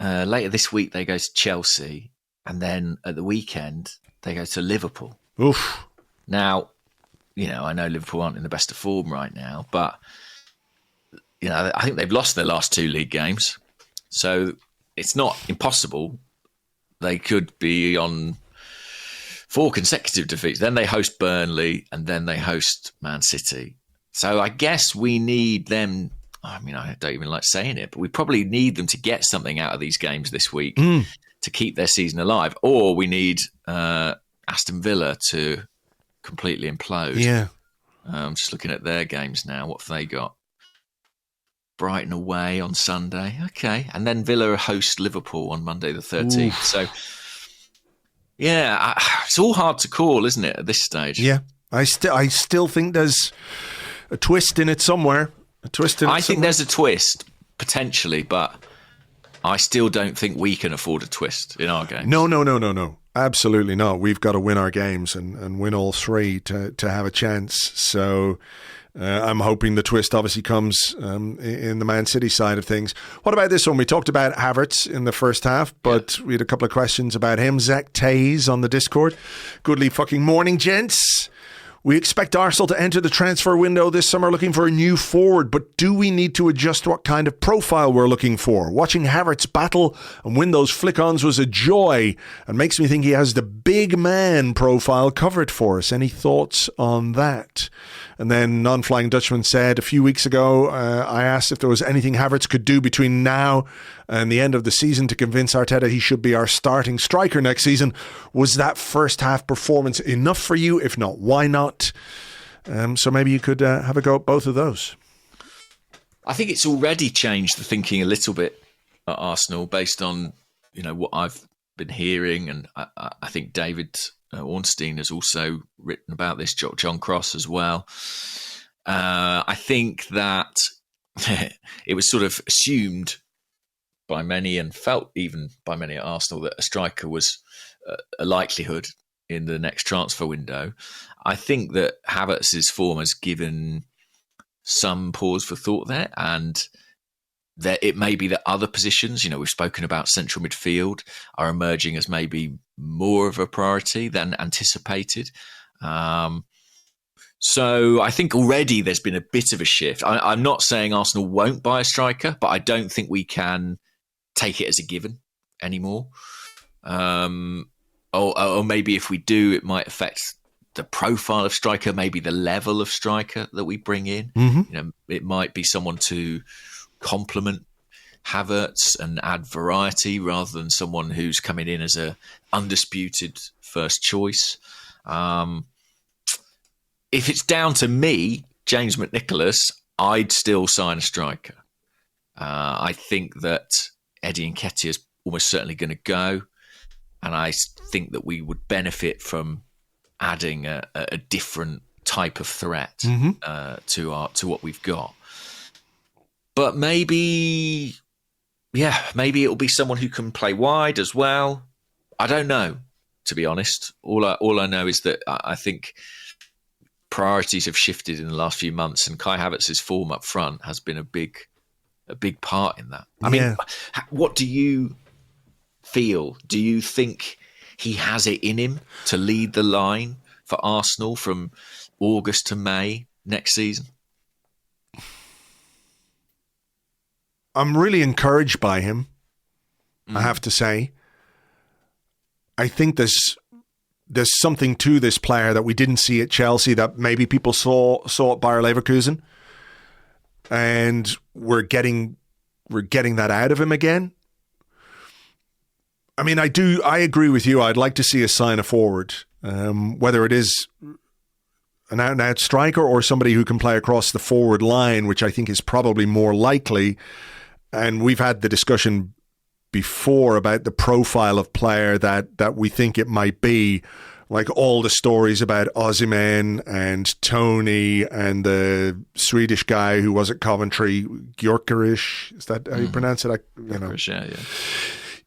later this week they go to Chelsea, and then at the weekend they go to Liverpool. Oof. Now, I know Liverpool aren't in the best of form right now, but I think they've lost their last 2 league games, so it's not impossible. They could be on 4 consecutive defeats. Then they host Burnley, and then they host Man City. So I guess we need them. I mean, I don't even like saying it, but we probably need them to get something out of these games this week to keep their season alive. Or we need Aston Villa to completely implode. Yeah. I'm just looking at their games now. What have they got? Brighton away on Sunday. Okay. And then Villa host Liverpool on Monday the 13th. Oof. So, yeah, it's all hard to call, isn't it, at this stage? Yeah. I still think there's a twist in it somewhere. I think there's a twist, potentially, but I still don't think we can afford a twist in our game. No. Absolutely not. We've got to win our games and win all 3 to have a chance. So I'm hoping the twist obviously comes in the Man City side of things. What about this one? We talked about Havertz in the first half, but we had a couple of questions about him. Zach Tays on the Discord. Goodly fucking morning, gents. We expect Arsenal to enter the transfer window this summer looking for a new forward, but do we need to adjust what kind of profile we're looking for? Watching Havertz battle and win those flick-ons was a joy and makes me think he has the big man profile covered for us. Any thoughts on that? And then Non-Flying Dutchman said, a few weeks ago, I asked if there was anything Havertz could do between now and the end of the season to convince Arteta he should be our starting striker next season. Was that first half performance enough for you? If not, why not? So maybe you could have a go at both of those. I think it's already changed the thinking a little bit at Arsenal based on what I've been hearing, and I think David Ornstein has also written about this, John Cross as well. I think that it was sort of assumed by many and felt even by many at Arsenal that a striker was a likelihood in the next transfer window. I think that Havertz's form has given some pause for thought there, and that it may be that other positions, we've spoken about central midfield, are emerging as maybe more of a priority than anticipated. So I think already there's been a bit of a shift. I'm not saying Arsenal won't buy a striker, but I don't think we can take it as a given anymore. Or maybe if we do, it might affect the profile of striker, maybe the level of striker that we bring in. Mm-hmm. It might be someone to complement Havertz and add variety rather than someone who's coming in as a undisputed first choice. If it's down to me, James McNicholas, I'd still sign a striker. I think that Eddie Nketiah is almost certainly going to go, and I think that we would benefit from adding a different type of threat to what we've got. But maybe it'll be someone who can play wide as well. I don't know, to be honest. All I know is that I think priorities have shifted in the last few months, and Kai Havertz's form up front has been a big part in that. I mean, what do you feel? Do you think he has it in him to lead the line for Arsenal from August to May next season? I'm really encouraged by him, I have to say. I think there's something to this player that we didn't see at Chelsea that maybe people saw at Bayer Leverkusen, and we're getting that out of him again. I mean, I agree with you. I'd like to see us sign a forward, whether it is an out-and-out striker or somebody who can play across the forward line, which I think is probably more likely. And we've had the discussion before about the profile of player that we think it might be, like all the stories about Osimhen and Tony and the Swedish guy who was at Coventry, Gyökeres. Is that how you pronounce it? Gyökeres, yeah.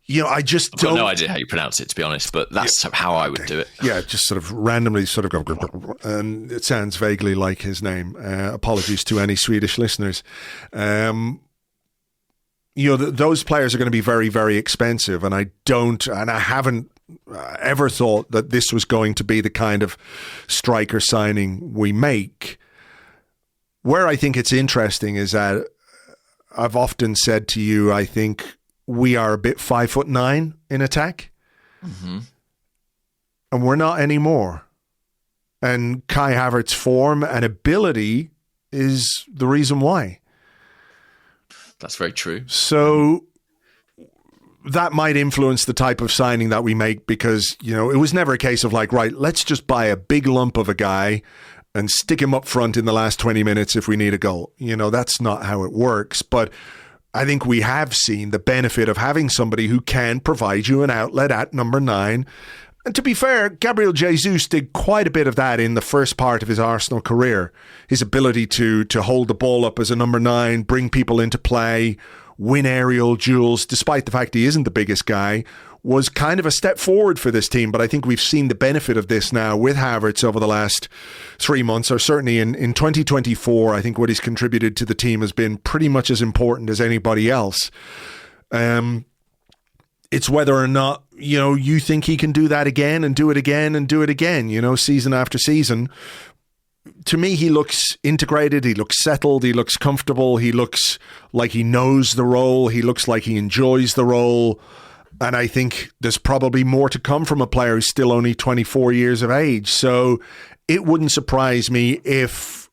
I just I've don't. got no idea how you pronounce it, to be honest, but that's how I would do it. Yeah, just sort of randomly sort of go, and it sounds vaguely like his name. Apologies to any Swedish listeners. Those players are going to be very, very expensive, and I haven't ever thought that this was going to be the kind of striker signing we make. Where I think it's interesting is that I've often said to you, I think we are a bit 5'9" in attack, and we're not anymore. And Kai Havertz's form and ability is the reason why. That's very true. So that might influence the type of signing that we make, because, it was never a case of like, right, let's just buy a big lump of a guy and stick him up front in the last 20 minutes if we need a goal. That's not how it works. But I think we have seen the benefit of having somebody who can provide you an outlet at number 9. And to be fair, Gabriel Jesus did quite a bit of that in the first part of his Arsenal career. His ability to hold the ball up as a number 9, bring people into play, win aerial duels, despite the fact he isn't the biggest guy, was kind of a step forward for this team. But I think we've seen the benefit of this now with Havertz over the last 3 months, or certainly in 2024. I think what he's contributed to the team has been pretty much as important as anybody else. It's whether or not, you think he can do that again and do it again and do it again, season after season. To me, he looks integrated, he looks settled, he looks comfortable, he looks like he knows the role, he looks like he enjoys the role. And I think there's probably more to come from a player who's still only 24 years of age. So it wouldn't surprise me if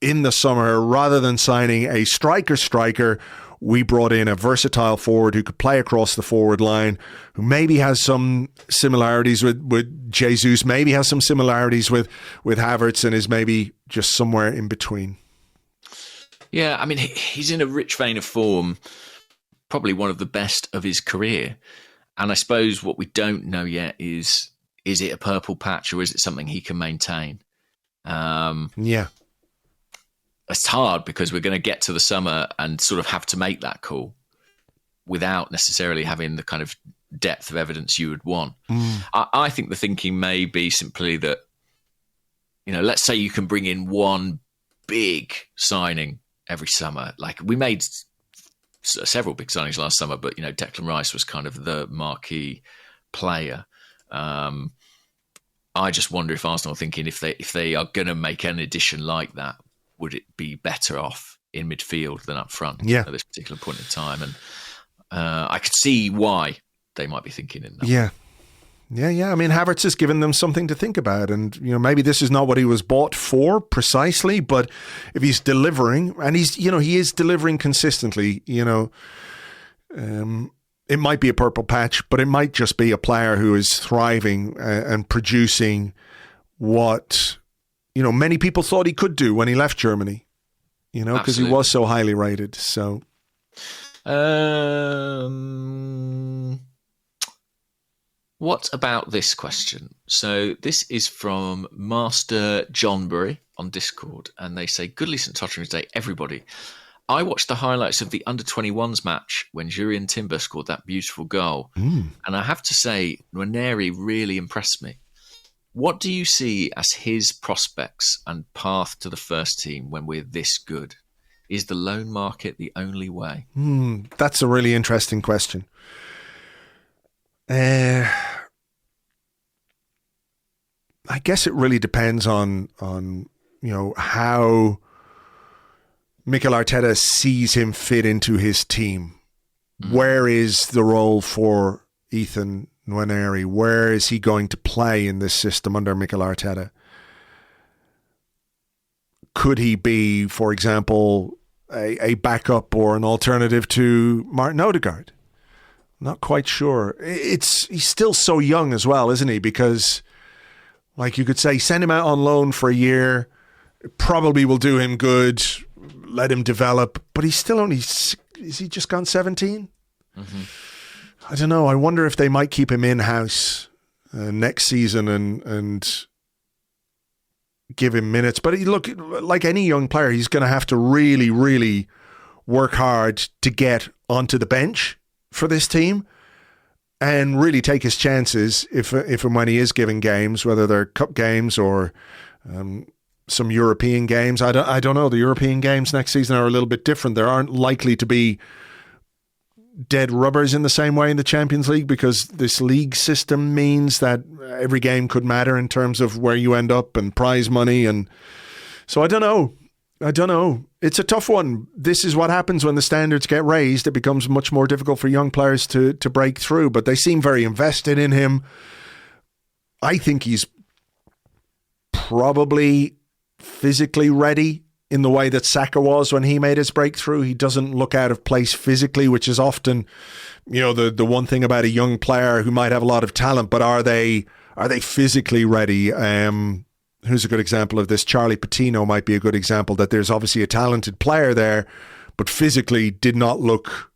in the summer, rather than signing a striker, we brought in a versatile forward who could play across the forward line, who maybe has some similarities with Jesus, maybe has some similarities with Havertz, and is maybe just somewhere in between. Yeah, I mean, he's in a rich vein of form, probably one of the best of his career. And I suppose what we don't know yet is it a purple patch, or is it something he can maintain? Yeah. It's hard, because we're going to get to the summer and sort of have to make that call without necessarily having the kind of depth of evidence you would want. I think the thinking may be simply that, let's say you can bring in one big signing every summer. Like, we made several big signings last summer, but, Declan Rice was kind of the marquee player. I just wonder if Arsenal are thinking if they are going to make an addition like that, would it be better off in midfield than up front at this particular point in time? And I could see why they might be thinking in that. Yeah. I mean, Havertz has given them something to think about. And, maybe this is not what he was bought for precisely, but if he's delivering, and he is delivering consistently, it might be a purple patch, but it might just be a player who is thriving and producing what many people thought he could do when he left Germany, because he was so highly rated. So, what about this question? So this is from Master Johnbury on Discord, and they say, "Good St. Totteringham's Day, everybody. I watched the highlights of the under-21s match when Jurrien Timber scored that beautiful goal, and I have to say, Nwaneri really impressed me. What do you see as his prospects and path to the first team when we're this good? Is the loan market the only way?" That's a really interesting question. I guess it really depends on how Mikel Arteta sees him fit into his team. Where is the role for Ethan Nwaneri? Where is he going to play in this system under Mikel Arteta? Could he be, for example, a backup or an alternative to Martin Odegaard? Not quite sure. He's still so young as well, isn't he? Because, like, you could say, send him out on loan for a year. It probably will do him good. Let him develop. But he's still only... Is he just gone 17? I don't know. I wonder if they might keep him in-house next season and give him minutes. But look, like any young player, he's going to have to really, really work hard to get onto the bench for this team. and really take his chances if and when he is given games, whether they're cup games or some European games. I don't know. The European games next season are a little bit different. There aren't likely to be dead rubbers in the same way in the Champions League, because this league system means that every game could matter in terms of where you end up and prize money. And so I don't know. It's a tough one. This is what happens when the standards get raised. It becomes much more difficult for young players to break through, but they seem very invested in him. I think he's probably physically ready in the way that Saka was when he made his breakthrough. He doesn't look out of place physically, which is often, the one thing about a young player who might have a lot of talent, but are they physically ready? Who's a good example of this? Charlie Patino might be a good example, that there's obviously a talented player there, but physically did not look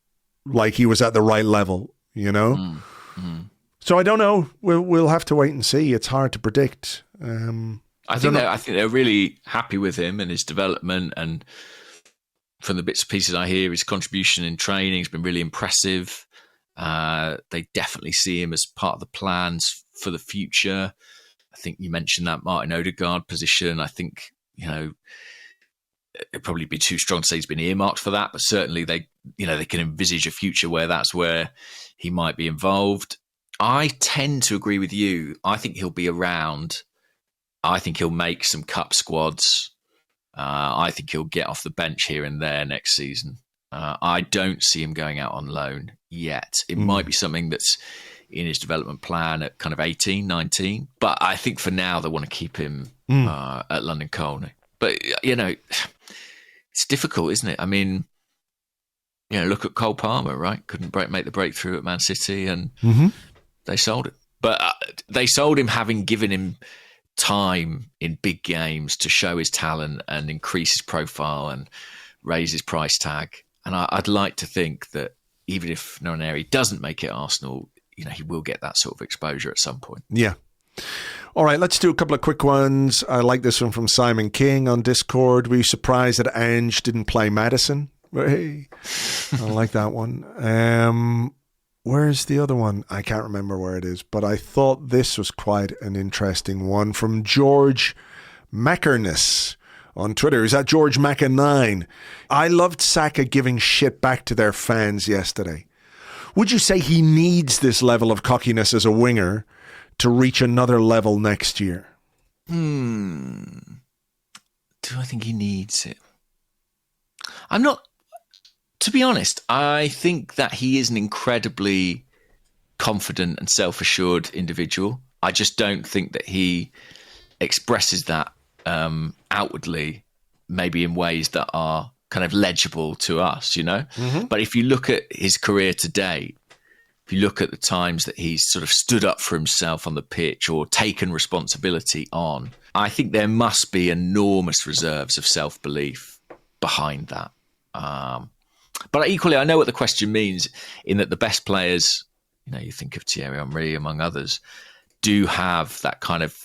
like he was at the right level, So I don't know. We'll have to wait and see. It's hard to predict. I think they're really happy with him and his development, and from the bits and pieces I hear, his contribution in training has been really impressive. They definitely see him as part of the plans for the future. I think you mentioned that Martin Odegaard position. I think, it'd probably be too strong to say he's been earmarked for that, but certainly they can envisage a future where that's where he might be involved. I tend to agree with you. I think he'll be around. I think he'll make some cup squads. I think he'll get off the bench here and there next season. I don't see him going out on loan yet. It might be something that's in his development plan at kind of 18, 19. But I think for now they want to keep him at London Colney. But, it's difficult, isn't it? I mean, look at Cole Palmer, right? Couldn't make the breakthrough at Man City, and they sold it. But they sold him having given him time in big games to show his talent and increase his profile and raise his price tag. And I'd like to think that even if Nwaneri doesn't make it Arsenal, he will get that sort of exposure at some point. Yeah. All right, let's do a couple of quick ones. I like this one from Simon King on Discord. Were you surprised that Ange didn't play Maddison? Hey, I like that one. Where's the other one? I can't remember where it is, but I thought this was quite an interesting one from George Mackerness on Twitter. Is that George Macca9? I loved Saka giving shit back to their fans yesterday. Would you say he needs this level of cockiness as a winger to reach another level next year? Do I think he needs it? I'm not. To be honest, I think that he is an incredibly confident and self-assured individual. I just don't think that he expresses that outwardly, maybe in ways that are kind of legible to us, But if you look at his career to date, if you look at the times that he's sort of stood up for himself on the pitch or taken responsibility on, I think there must be enormous reserves of self-belief behind that. But equally, I know what the question means, in that the best players, you think of Thierry Henry among others, do have that kind of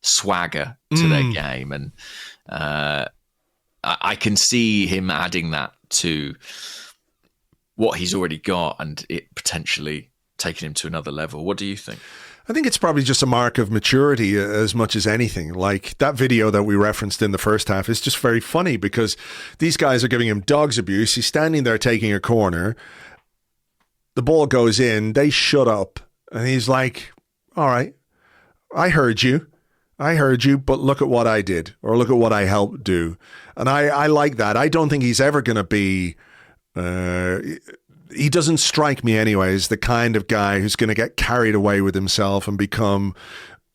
swagger to their game. And I can see him adding that to what he's already got and it potentially taking him to another level. What do you think? I think it's probably just a mark of maturity as much as anything. Like that video that we referenced in the first half is just very funny because these guys are giving him dog's abuse. He's standing there taking a corner. The ball goes in. They shut up. And he's like, all right, I heard you, but look at what I did, or look at what I helped do. And I like that. I don't think he's ever going to be... he doesn't strike me anyway as the kind of guy who's going to get carried away with himself and become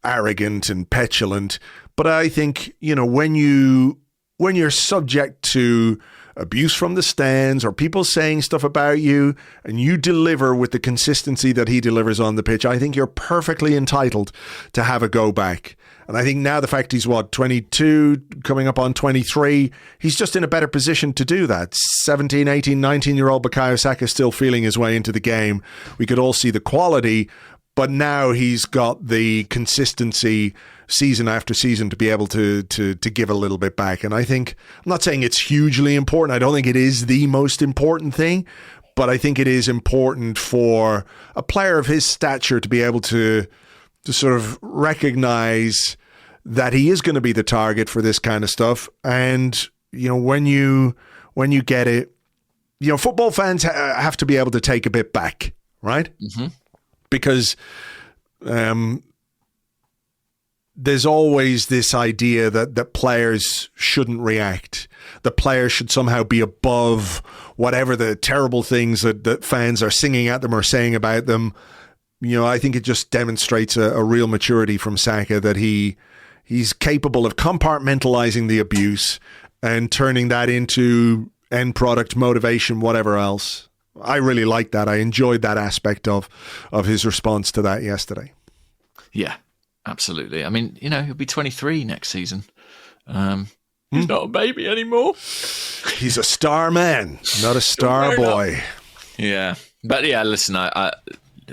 arrogant and petulant. But I think, when you're subject to abuse from the stands or people saying stuff about you and you deliver with the consistency that he delivers on the pitch, I think you're perfectly entitled to have a go back. And I think now the fact he's 22, coming up on 23, he's just in a better position to do that. 17, 18, 19-year-old Bukayo Saka still feeling his way into the game. We could all see the quality, but now he's got the consistency season after season to be able to give a little bit back. And I think, I'm not saying it's hugely important. I don't think it is the most important thing, But I think it is important for a player of his stature to be able to sort of recognize that he is going to be the target for this kind of stuff. And, when you get it, football fans have to be able to take a bit back, right? Mm-hmm. Because there's always this idea that players shouldn't react. The players should somehow be above whatever the terrible things that fans are singing at them or saying about them. I think it just demonstrates a real maturity from Saka that he's capable of compartmentalizing the abuse and turning that into end product motivation, whatever else. I really like that. I enjoyed that aspect of his response to that yesterday. Yeah. Absolutely. I mean, he'll be 23 next season. He's not a baby anymore. He's a star man, not a star boy. Yeah. But yeah, listen,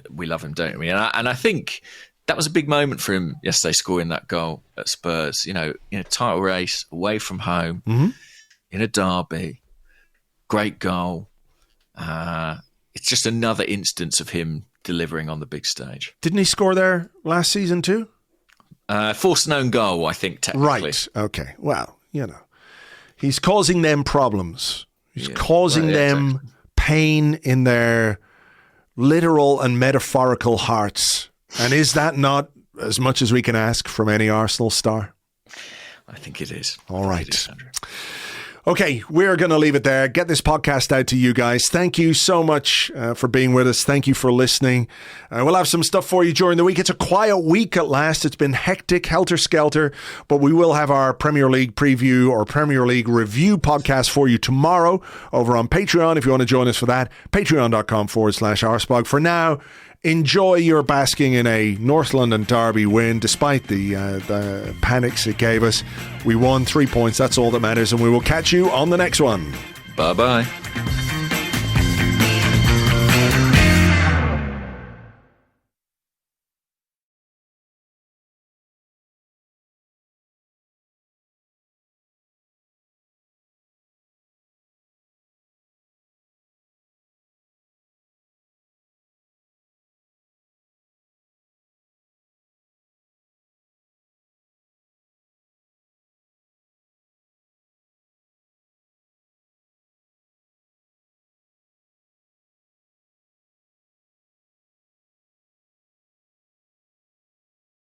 we love him, don't we? And I think that was a big moment for him yesterday, scoring that goal at Spurs. Title race, away from home, in a derby. Great goal. It's just another instance of him delivering on the big stage. Didn't he score there last season too? Forced an own goal, I think, technically. Right. Okay. Well, he's causing them problems. He's causing them pain in their literal and metaphorical hearts. And is that not as much as we can ask from any Arsenal star? I think it is. All right. Okay, we're going to leave it there. Get this podcast out to you guys. Thank you so much for being with us. Thank you for listening. We'll have some stuff for you during the week. It's a quiet week at last. It's been hectic, helter-skelter, but we will have our Premier League preview or Premier League review podcast for you tomorrow over on Patreon if you want to join us for that. Patreon.com/Arseblog. For now, enjoy your basking in a North London derby win, despite the panics it gave us. We won 3 points. That's all that matters, and we will catch you on the next one. Bye-bye.